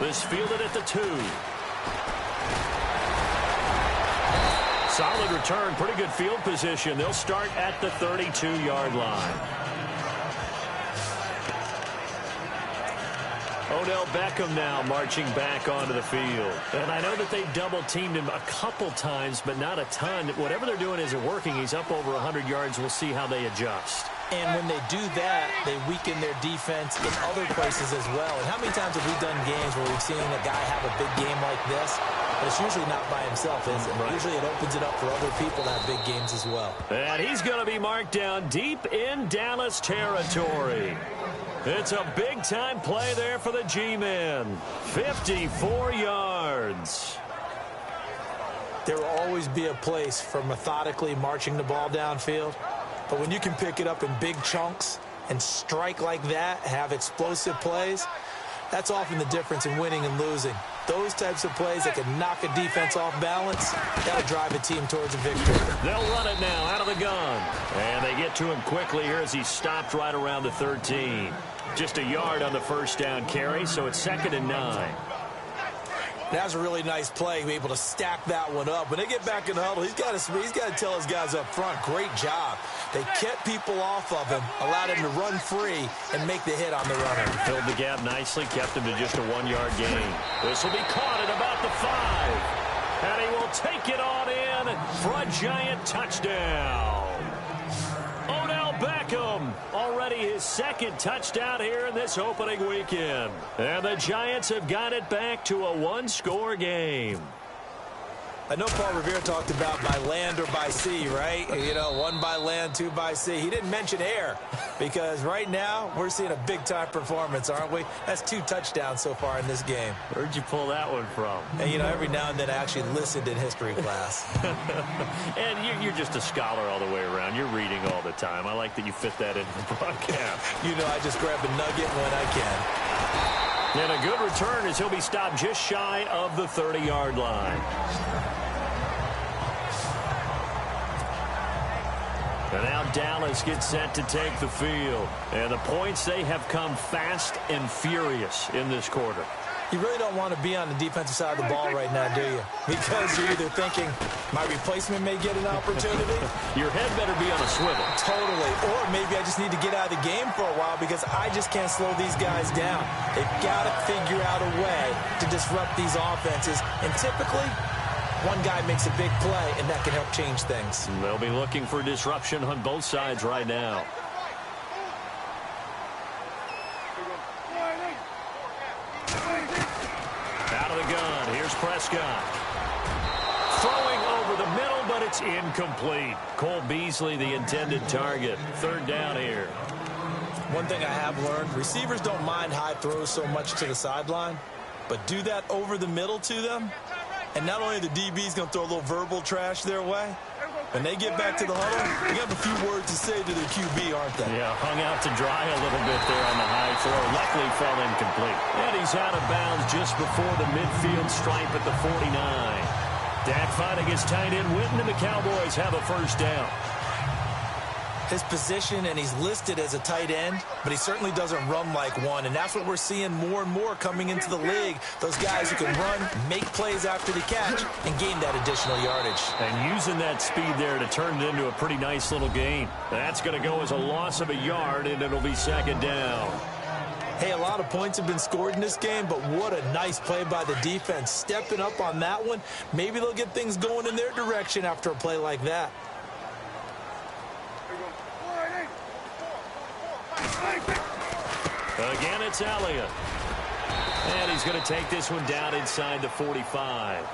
This fielded at the 2. Solid return, pretty good field position. They'll start at the 32-yard line. Odell Beckham now marching back onto the field. And I know that they've double-teamed him a couple times, but not a ton. Whatever they're doing isn't working. He's up over 100 yards. We'll see how they adjust. And when they do that, they weaken their defense in other places as well. And how many times have we done games where we've seen a guy have a big game like this? But it's usually not by himself, is it? Right. Usually it opens it up for other people to have big games as well. And he's going to be marked down deep in Dallas territory. It's a big-time play there for the G-men. 54 yards. There will always be a place for methodically marching the ball downfield. But when you can pick it up in big chunks and strike like that, have explosive plays, that's often the difference in winning and losing. Those types of plays that can knock a defense off balance, that'll drive a team towards a victory. They'll run it now out of the gun. And they get to him quickly here as he stopped right around the 13. Just a yard on the first down carry, so it's 2nd and 9. That was a really nice play, be able to stack that one up. When they get back in the huddle, he's got to tell his guys up front, great job. They kept people off of him, allowed him to run free and make the hit on the runner. Filled the gap nicely, kept him to just a 1-yard gain. This will be caught at about the 5. And he will take it on in for a giant touchdown. Odell Beckham, already his 2nd touchdown here in this opening weekend. And the Giants have got it back to a 1-score game. I know Paul Revere talked about by land or by sea, right? You know, 1 by land, 2 by sea. He didn't mention air because right now we're seeing a big-time performance, aren't we? That's 2 touchdowns so far in this game. Where'd you pull that one from? And, you know, every now and then I actually listened in history class. And you're just a scholar all the way around. You're reading all the time. I like that you fit that into the broadcast. You know, I just grab a nugget when I can. And a good return as he'll be stopped just shy of the 30-yard line. And now Dallas gets set to take the field. And the points, they have come fast and furious in this quarter. You really don't want to be on the defensive side of the ball right now, do you? Because you're either thinking, my replacement may get an opportunity. Your head better be on a swivel. Totally. Or maybe I just need to get out of the game for a while because I just can't slow these guys down. They've got to figure out a way to disrupt these offenses. And typically, one guy makes a big play, and that can help change things. They'll be looking for disruption on both sides right now. Out of the gun, here's Prescott. Throwing over the middle, but it's incomplete. Cole Beasley, the intended target. 3rd down here. One thing I have learned, receivers don't mind high throws so much to the sideline, but do that over the middle to them, and not only the DB's going to throw a little verbal trash their way, when they get back to the huddle, they have a few words to say to their QB, aren't they? Yeah, hung out to dry a little bit there on the high throw. Luckily fell incomplete. And he's out of bounds just before the midfield stripe at the 49. Dak finding his tight end Witten, and the Cowboys have a 1st down. His position, and he's listed as a tight end, but he certainly doesn't run like one, and that's what we're seeing more and more coming into the league. Those guys who can run, make plays after the catch, and gain that additional yardage. And using that speed there to turn it into a pretty nice little gain. That's going to go as a loss of a yard, and it'll be 2nd down. Hey, a lot of points have been scored in this game, but what a nice play by the defense. Stepping up on that one, maybe they'll get things going in their direction after a play like that. Again, it's Elliott. And he's going to take this one down inside the 45.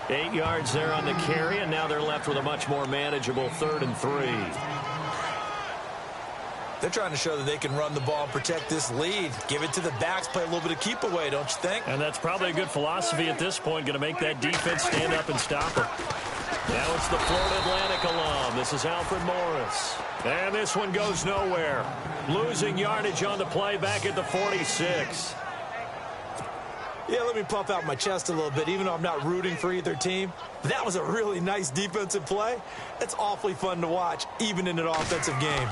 8 yards there on the carry, and now they're left with a much more manageable 3rd and 3. They're trying to show that they can run the ball and protect this lead. Give it to the backs, play a little bit of keep away, don't you think? And that's probably a good philosophy at this point, going to make that defense stand up and stop them. Now it's the Florida Atlantic alum. This is Alfred Morris. And this one goes nowhere. Losing yardage on the play back at the 46. Yeah, let me puff out my chest a little bit, even though I'm not rooting for either team. That was a really nice defensive play. It's awfully fun to watch, even in an offensive game.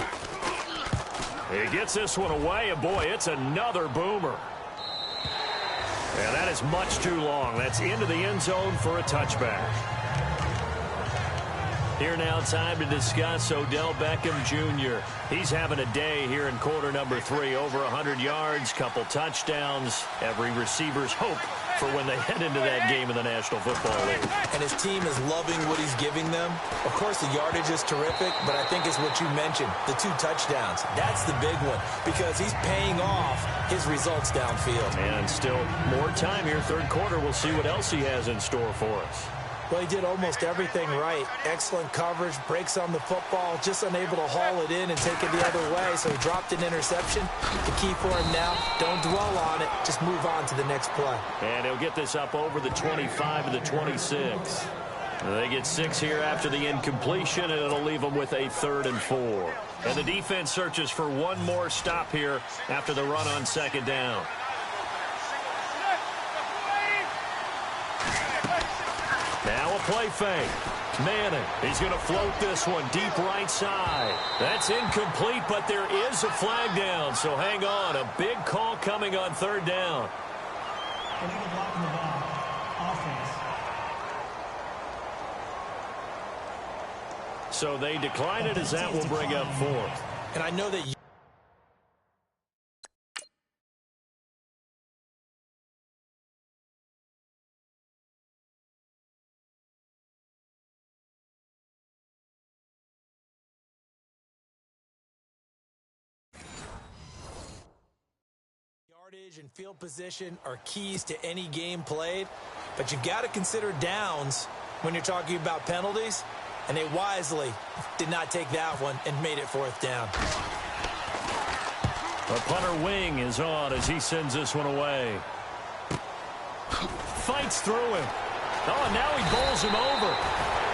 He gets this one away, and boy, it's another boomer. And that is much too long. That's into the end zone for a touchback. Here now, time to discuss Odell Beckham Jr. He's having a day here in quarter number 3. Over 100 yards, couple touchdowns. Every receiver's hope for when they head into that game in the National Football League. And his team is loving what he's giving them. Of course, the yardage is terrific, but I think it's what you mentioned, the 2 touchdowns. That's the big one because he's paying off his results downfield. And still more time here, third quarter. We'll see what else he has in store for us. Well, he did almost everything right. Excellent coverage, breaks on the football, just unable to haul it in and take it the other way, so he dropped an interception. The key for him now, don't dwell on it, just move on to the next play. And he'll get this up over the 25 to the 26. They get 6 here after the incompletion, and it'll leave them with a 3rd and 4. And the defense searches for one more stop here after the run on second down. Now a play fake. Manning, he's going to float this one deep right side. That's incomplete, but there is a flag down, so hang on. A big call coming on 3rd down. So they decline it as that will bring up 4th. And I know that yardage and field position are keys to any game played, but you got to consider downs when you're talking about penalties, and they wisely did not take that one and made it 4th down. The punter Wing is on as he sends this one away. Fights through him. Oh, and now he bowls him over.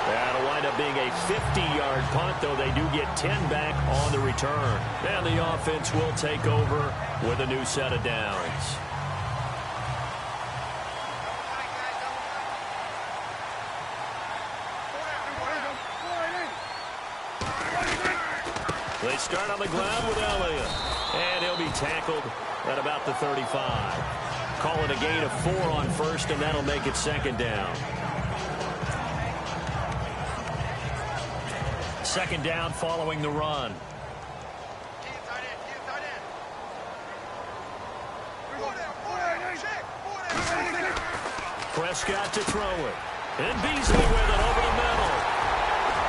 That'll wind up being a 50-yard punt, though they do get 10 back on the return. And the offense will take over with a new set of downs. They start on the ground with Elliott. And he'll be tackled at about the 35. Call it a gain of 4 on 1st, and that'll make it 2nd down. 2nd down following the run. Prescott to throw it. And Beasley with it over the middle.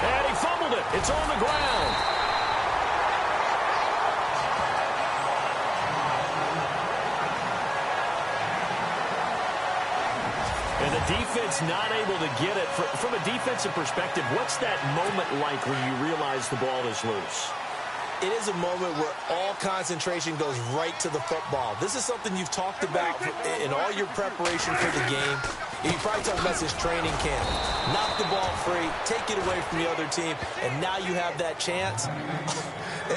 And he fumbled it. It's on the ground. And the defense not able to get it. From a defensive perspective, what's that moment like when you realize the ball is loose? It is a moment where all concentration goes right to the football. This is something you've talked about in all your preparation for the game. You probably talked about this training camp. Knock the ball free, take it away from the other team, and now you have that chance.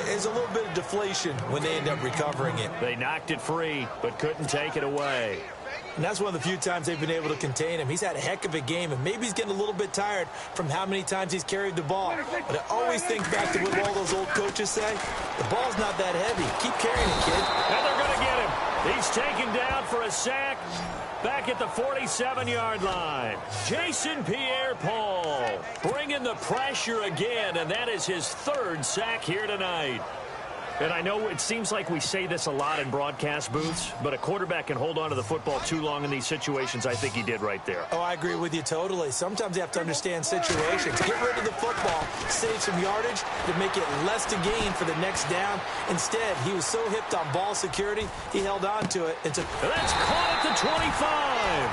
There's a little bit of deflation when they end up recovering it. They knocked it free, but couldn't take it away. And that's one of the few times they've been able to contain him. He's had a heck of a game, and maybe he's getting a little bit tired from how many times he's carried the ball. But I always think back to what all those old coaches say. The ball's not that heavy. Keep carrying it, kid. And they're going to get him. He's taken down for a sack back at the 47-yard line. Jason Pierre-Paul bringing the pressure again, and that is his 3rd sack here tonight. And I know it seems like we say this a lot in broadcast booths, but a quarterback can hold on to the football too long in these situations. I think he did right there. Oh, I agree with you totally. Sometimes you have to understand situations. Get rid of the football, save some yardage to make it less to gain for the next down. Instead, he was so hipped on ball security, he held on to it. And that's caught at the 25.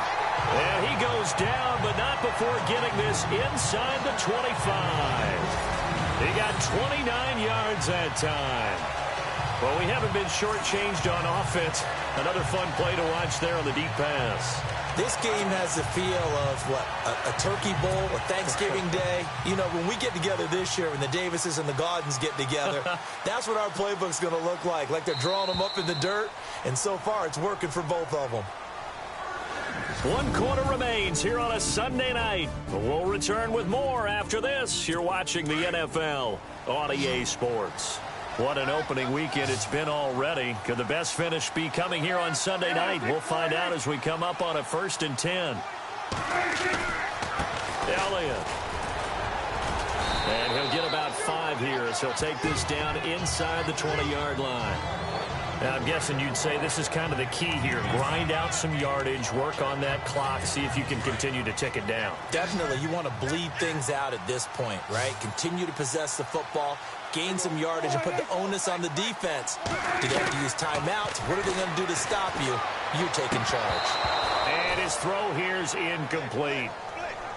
And he goes down, but not before getting this inside the 25. He got 29 yards that time. Well, we haven't been shortchanged on offense. Another fun play to watch there on the deep pass. This game has the feel of, what, a turkey bowl, a Thanksgiving day. You know, when we get together this year, when the Davises and the Gaudens get together, that's what our playbook's going to look like they're drawing them up in the dirt, and so far it's working for both of them. 1 quarter remains here on a Sunday night. We'll return with more after this. You're watching the NFL on EA Sports. What an opening weekend it's been already. Could the best finish be coming here on Sunday night? We'll find out as we come up on a 1st and 10. Elliott. And he'll get about 5 here as he'll take this down inside the 20-yard line. Now, I'm guessing you'd say this is kind of the key here. Grind out some yardage, work on that clock, see if you can continue to tick it down. Definitely. You want to bleed things out at this point, right? Continue to possess the football, gain some yardage, and put the onus on the defense. Do they have to use timeouts? What are they going to do to stop you? You're taking charge. And his throw here is incomplete.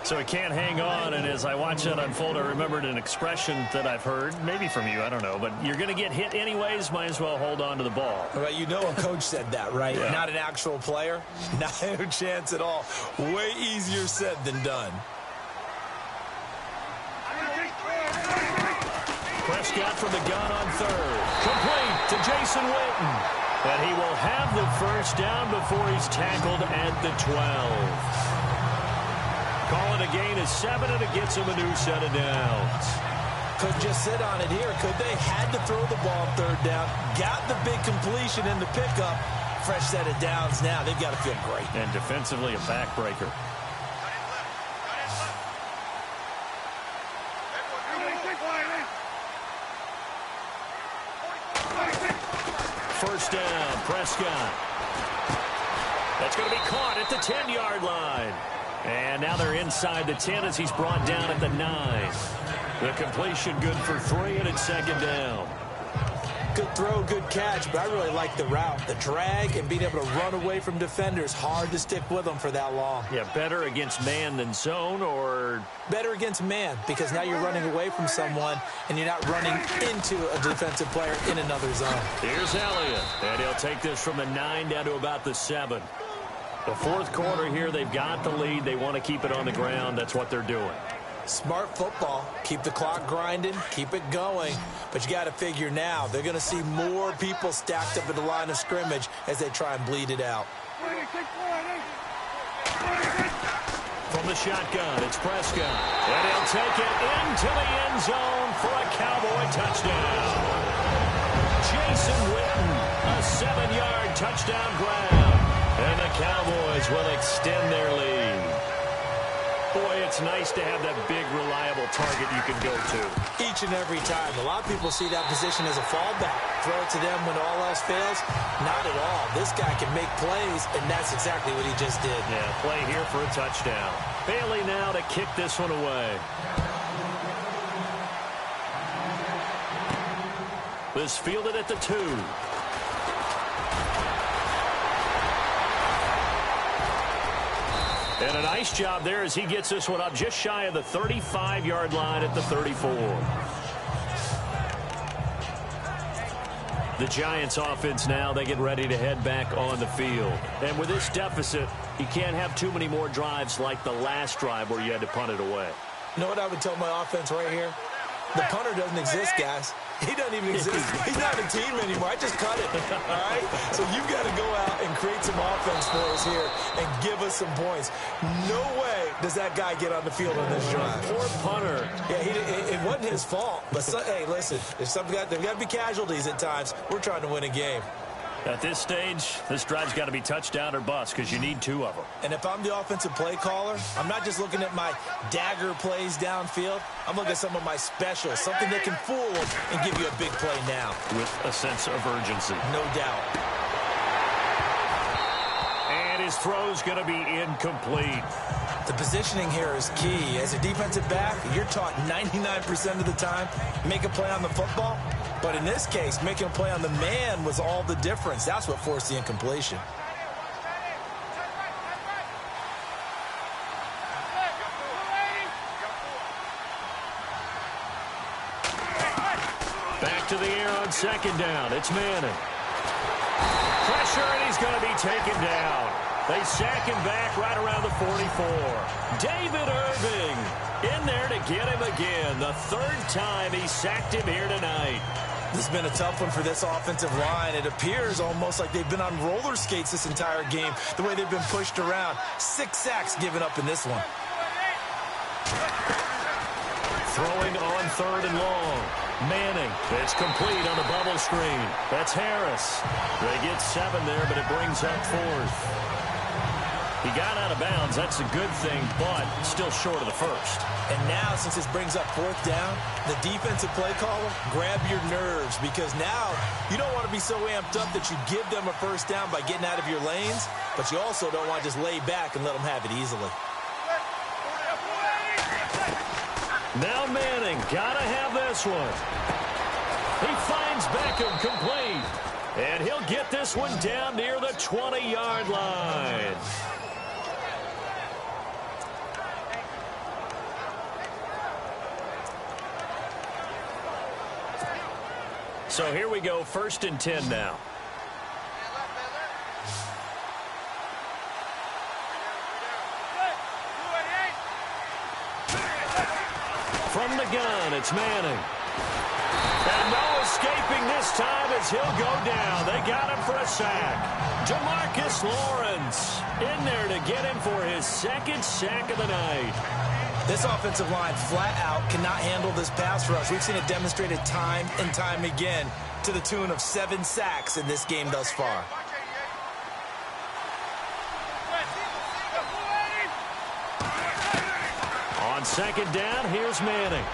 So he can't hang on, and as I watch that unfold, I remembered an expression that I've heard, maybe from you, I don't know, but you're going to get hit anyways, might as well hold on to the ball. Well, you know a coach said that, right? Yeah. Not an actual player. Not a chance at all. Way easier said than done. Prescott from the gun on 3rd. Complete to Jason Witten. And he will have the first down before he's tackled at the 12. Calling a gain of 7, and it gets him a new set of downs. Could just sit on it here. Could they? Had to throw the ball on 3rd down. Got the big completion in the pickup. Fresh set of downs now. They've got to feel great. And defensively a backbreaker. First down, Prescott. That's going to be caught at the 10-yard line. And now they're inside the 10 as he's brought down at the 9. The completion good for 3, and it's 2nd down. Good throw, good catch, but I really like the route. The drag and being able to run away from defenders. Hard to stick with them for that long. Yeah, better against man than zone, or? Better against man, because now you're running away from someone and you're not running into a defensive player in another zone. Here's Elliott, and he'll take this from the 9 down to about the 7. The 4th quarter here, they've got the lead. They want to keep it on the ground. That's what they're doing. Smart football. Keep the clock grinding. Keep it going. But you got to figure now, they're going to see more people stacked up at the line of scrimmage as they try and bleed it out. From the shotgun, it's Prescott. And he'll take it into the end zone for a Cowboy touchdown. Jason Witten, a 7-yard touchdown grab. And the Cowboys will extend their lead. Boy, it's nice to have that big, reliable target you can go to. Each and every time. A lot of people see that position as a fallback. Throw it to them when all else fails. Not at all. This guy can make plays, and that's exactly what he just did. Yeah, play here for a touchdown. Bailey now to kick this one away. This fielded at the 2. And a nice job there as he gets this one up just shy of the 35-yard line at the 34. The Giants offense now, they get ready to head back on the field. And with this deficit, you can't have too many more drives like the last drive where you had to punt it away. You know what I would tell my offense right here? The punter doesn't exist, guys. He doesn't even exist. He's not a team anymore. I just cut it, all right? So you've got to go out and create some offense for us here and give us some points. No way does that guy get on the field on this drive. Poor punter. Yeah, it wasn't his fault. But, hey, listen, there's got to be casualties at times. We're trying to win a game. At this stage, this drive's got to be touchdown or bust because you need 2 of them. And if I'm the offensive play caller, I'm not just looking at my dagger plays downfield. I'm looking at some of my specials, something that can fool them and give you a big play now. With a sense of urgency. No doubt. And his throw's going to be incomplete. The positioning here is key. As a defensive back, you're taught 99% of the time, make a play on the football. But in this case, making a play on the man was all the difference. That's what forced the incompletion. Back to the air on 2nd down. It's Madden. Pressure, and he's going to be taken down. They sack him back right around the 44. David Irving in there to get him again. The third time he sacked him here tonight. This has been a tough one for this offensive line. It appears almost like they've been on roller skates this entire game, the way they've been pushed around. 6 sacks given up in this one. Throwing on 3rd and long. Manning. It's complete on the bubble screen. That's Harris. They get 7 there, but it brings up 4th. He got out of bounds. That's a good thing, but still short of the first. And now, since this brings up 4th down, the defensive play caller, grab your nerves, because now you don't want to be so amped up that you give them a first down by getting out of your lanes, but you also don't want to just lay back and let them have it easily. Now Manning, gotta have this one. He finds Beckham complete. And he'll get this one down near the 20-yard line. So here we go, 1st and 10 now. From the gun, it's Manning. And no escaping this time as he'll go down. They got him for a sack. Demarcus Lawrence in there to get him for his 2nd sack of the night. This offensive line flat out cannot handle this pass rush. We've seen it demonstrated time and time again to the tune of 7 sacks in this game thus far. On 2nd down, here's Manning.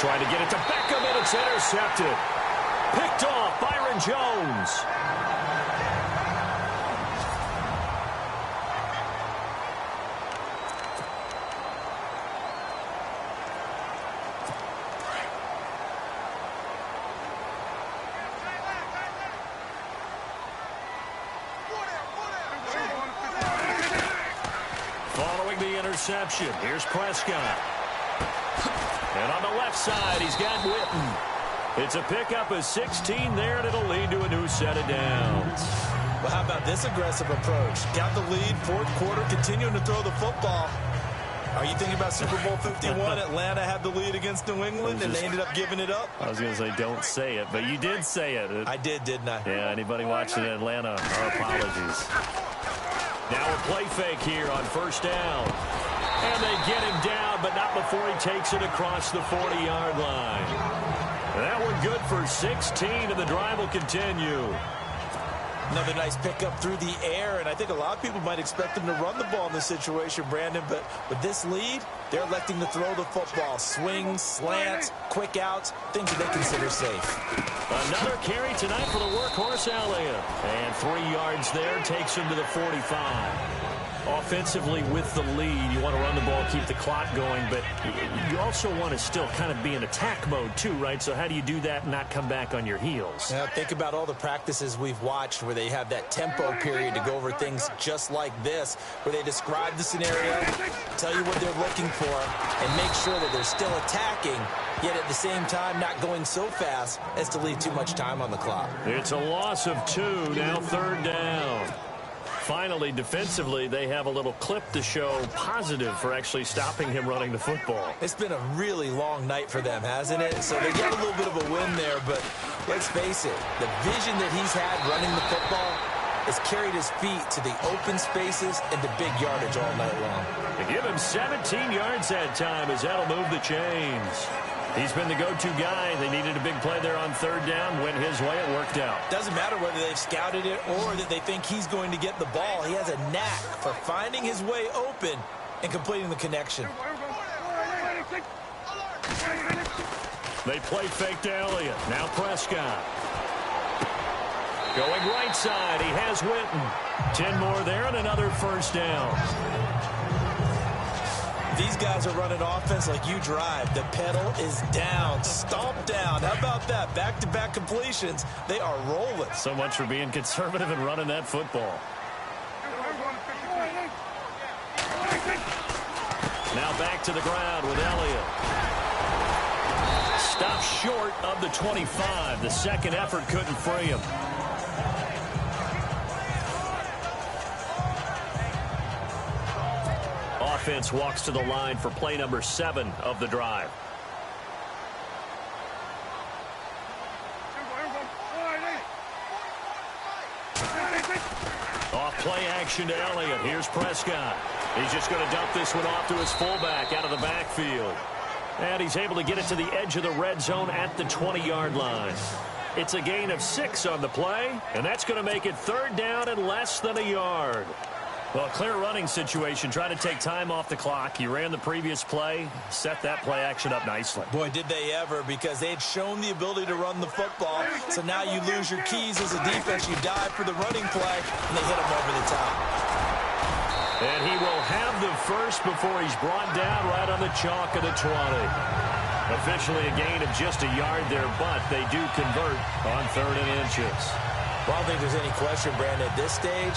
Trying to get it to Beckham, and it's intercepted. Picked off Byron Jones. Following the interception, here's Prescott. And on the left side, he's got Witten. It's a pickup of 16 there, and it'll lead to a new set of downs. Well, how about this aggressive approach? Got the lead, 4th quarter, continuing to throw the football. Are you thinking about Super Bowl 51? Atlanta had the lead against New England, and they ended up giving it up? I was going to say, don't say it, but you did say it. I did, didn't I? Yeah, anybody watching Atlanta, our apologies. Now a play fake here on 1st down. And they get him down, but not before he takes it across the 40-yard line. And that one good for 16, and the drive will continue. Another nice pickup through the air, and I think a lot of people might expect them to run the ball in this situation, Brandon, but with this lead, they're electing to throw the football. Swings, slants, quick outs, things that they consider safe. Another carry tonight for the workhorse Elliott. And 3 yards there, takes him to the 45. Offensively with the lead, you want to run the ball, keep the clock going, but you also want to still kind of be in attack mode too, right? So how do you do that and not come back on your heels? Now, think about all the practices we've watched where they have that tempo period to go over things just like this, where they describe the scenario, tell you what they're looking for, and make sure that they're still attacking, yet at the same time not going so fast as to leave too much time on the clock. It's a loss of 2, now 3rd down. Finally, defensively, they have a little clip to show positive for actually stopping him running the football. It's been a really long night for them, hasn't it? So they got a little bit of a win there, but let's face it, the vision that he's had running the football has carried his feet to the open spaces and the big yardage all night long. They give him 17 yards that time as that'll move the chains. He's been the go-to guy. They needed a big play there on 3rd down. Went his way. It worked out. Doesn't matter whether they've scouted it or that they think he's going to get the ball. He has a knack for finding his way open and completing the connection. They play fake to Elliott. Now Prescott. Going right side. He has Witten. 10 more there and another 1st down. These guys are running offense like you drive. The pedal is down, stomp down. How about that? Back-to-back completions. They are rolling. So much for being conservative and running that football. Now back to the ground with Elliott. Stopped short of the 25. The second effort couldn't free him. offense walks to the line for play number 7 of the drive. Off play action to Elliott. Here's Prescott. He's just going to dump this one off to his fullback out of the backfield. And he's able to get it to the edge of the red zone at the 20-yard line. It's a gain of 6 on the play, and that's going to make it 3rd down and less than a yard. Well, a clear running situation. Trying to take time off the clock. He ran the previous play, set that play action up nicely. Boy, did they ever, because they had shown the ability to run the football. So now you lose your keys as a defense. You dive for the running play, and they hit him over the top. And he will have the first before he's brought down right on the chalk of the 20. Officially a gain of just a yard there, but they do convert on 3rd and inches. Well, I don't think there's any question, Brandon, at this stage.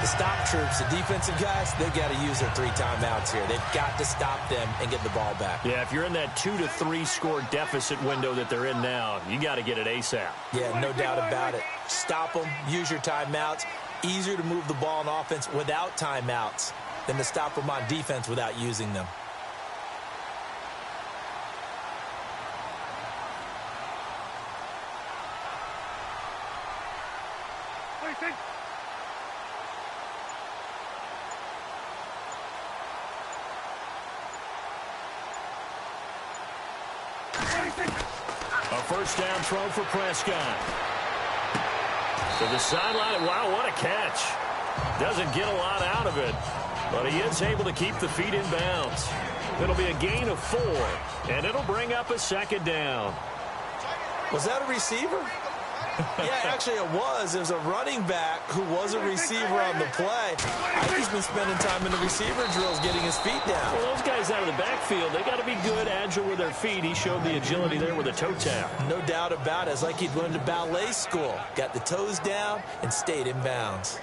The stop troops, the defensive guys, they've got to use their 3 timeouts here. They've got to stop them and get the ball back. Yeah, if you're in that 2 to 3 score deficit window that they're in now, you got to get it ASAP. Yeah, no doubt about it. Stop them, use your timeouts. Easier to move the ball on offense without timeouts than to stop them on defense without using them. A first down throw for Prescott. To the sideline. Wow, what a catch. Doesn't get a lot out of it, but he is able to keep the feet in bounds. It'll be a gain of 4, and it'll bring up a 2nd down. Was that a receiver? Yeah, actually it was. There's a running back who was a receiver on the play. I think he's been spending time in the receiver drills getting his feet down. Well, those guys out of the backfield, they got to be good, agile with their feet. He showed the agility there with a toe tap. No doubt about it. It's like he'd went to ballet school. Got the toes down and stayed in bounds.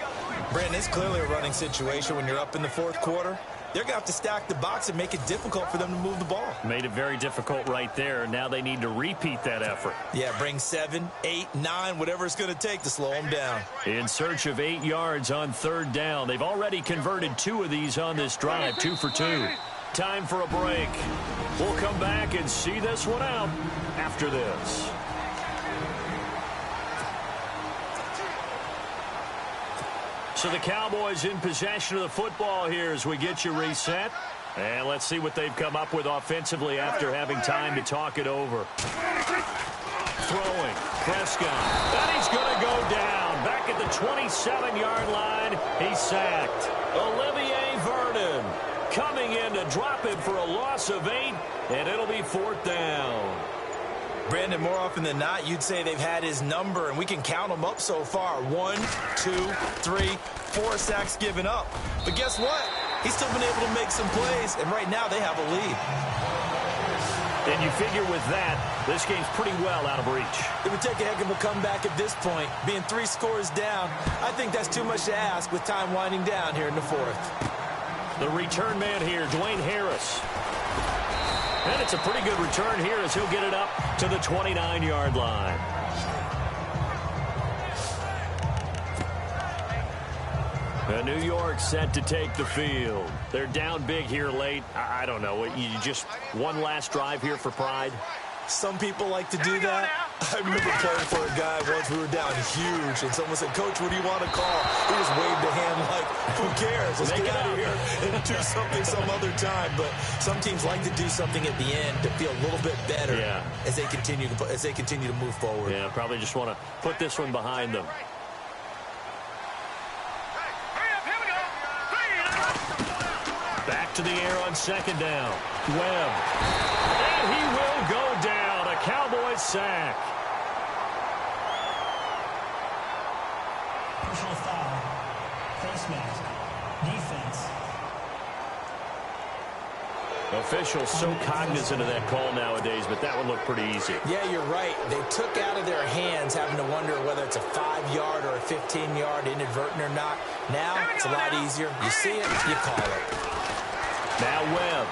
Brandon, it's clearly a running situation when you're up in the 4th quarter. They're going to have to stack the box and make it difficult for them to move the ball. Made it very difficult right there. Now they need to repeat that effort. Yeah, bring 7, 8, 9, whatever it's going to take to slow them down. In search of 8 yards on 3rd down. They've already converted 2 of these on this drive, 2 for 2. Time for a break. We'll come back and see this one out after this. So the Cowboys in possession of the football here as we get you reset. And let's see what they've come up with offensively after having time to talk it over. Throwing. Prescott. And he's going to go down. Back at the 27-yard line. He's sacked. Olivier Vernon coming in to drop him for a loss of 8. And it'll be 4th down. Brandon, more often than not, you'd say they've had his number, and we can count them up so far. 1, 2, 3, 4 sacks given up. But guess what? He's still been able to make some plays, and right now they have a lead. And you figure with that, this game's pretty well out of reach. It would take a heck of a comeback at this point. Being 3 scores down, I think that's too much to ask with time winding down here in the 4th. The return man here, Dwayne Harris. And it's a pretty good return here as he'll get it up to the 29-yard line. And New York set to take the field. They're down big here late. I don't know. You just one last drive here for pride? Some people like to do that. I remember playing for a guy once. We were down huge, and someone said, "Coach, what do you want to call?" He just waved a hand like, "Who cares? Let's get out of here and do something some other time." But some teams like to do something at the end to feel a little bit better as they continue to move forward. Yeah, probably just want to put this one behind them. Back to the air on 2nd down. Webb. And he will go down. A Cowboys sack. Personal foul. Face mask. Defense. Officials so cognizant of that call nowadays, but that one looked pretty easy. Yeah, you're right. They took out of their hands having to wonder whether it's a 5-yard or a 15-yard inadvertent or not. Now it's a lot easier. You see it, you call it. Now Webb.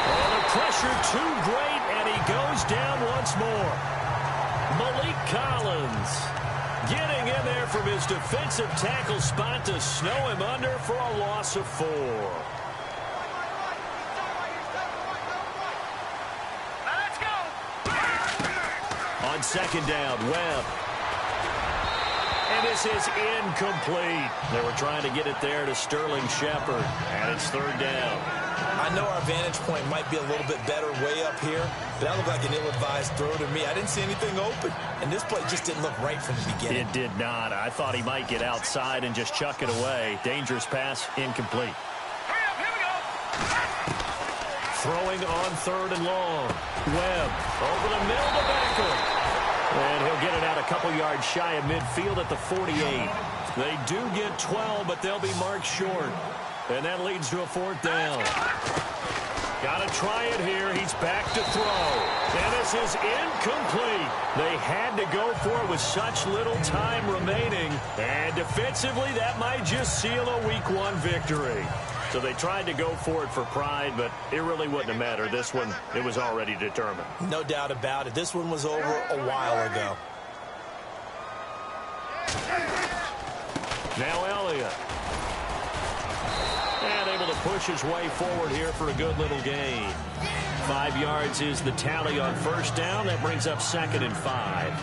Oh, the pressure too great, and he goes down once more. Malik Collins. Getting in there from his defensive tackle spot to snow him under for a loss of 4. Let's go. On second down, Webb. And this is incomplete. They were trying to get it there to Sterling Shepard, and it's third down. I know our vantage point might be a little bit better way up here, but that looked like an ill-advised throw to me. I didn't see anything open, and this play just didn't look right from the beginning. It did not. I thought he might get outside and just chuck it away. Dangerous pass, incomplete. Hurry up, here we go. Throwing on third and long. Webb over the middle to Beckham. And he'll get it out a couple yards shy of midfield at the 48. They do get 12, but they'll be marked short. And that leads to a fourth down. Got to try it here. He's back to throw. And this is incomplete. They had to go for it with such little time remaining. And defensively, that might just seal a Week 1 victory. So they tried to go for it for pride, but it really wouldn't have mattered. This one, it was already determined. No doubt about it. This one was over a while ago. Now Elliott. And able to push his way forward here for a good little gain. 5 yards is the tally on first down. That brings up 2nd and 5.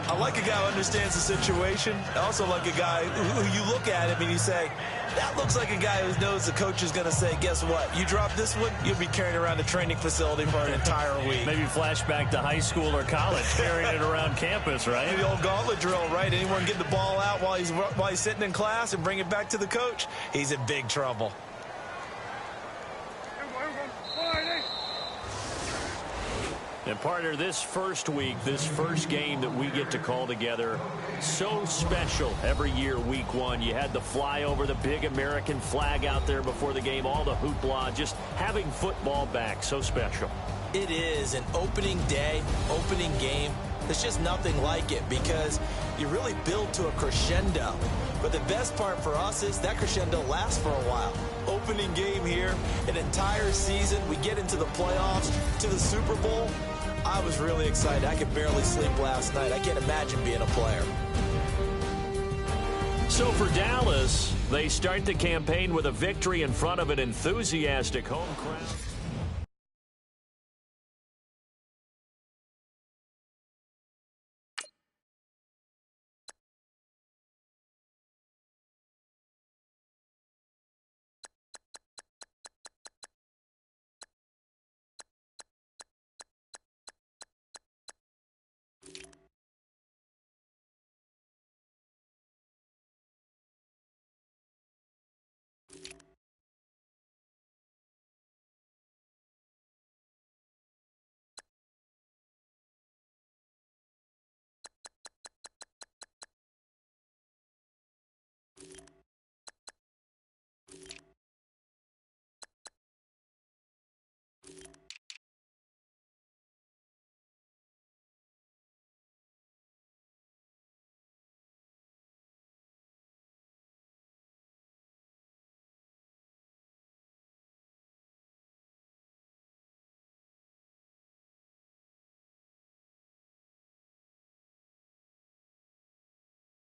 I like a guy who understands the situation. I also like a guy who you look at him and you say, that looks like a guy who knows the coach is going to say, guess what? You drop this one, you'll be carrying around a training facility for an entire week. Maybe flashback to high school or college, carrying it around campus, right? The old gauntlet drill, right? Anyone get the ball out while he's sitting in class and bring it back to the coach, he's in big trouble. And partner, this first week, this first game that we get to call together, so special every year, Week 1. You had the flyover, the big American flag out there before the game, all the hoopla, just having football back, so special. It is an opening day, opening game. There's just nothing like it because you really build to a crescendo. But the best part for us is that crescendo lasts for a while. Opening game here, an entire season. We get into the playoffs, to the Super Bowl. I was really excited. I could barely sleep last night. I can't imagine being a player. So for Dallas, they start the campaign with a victory in front of an enthusiastic home crowd.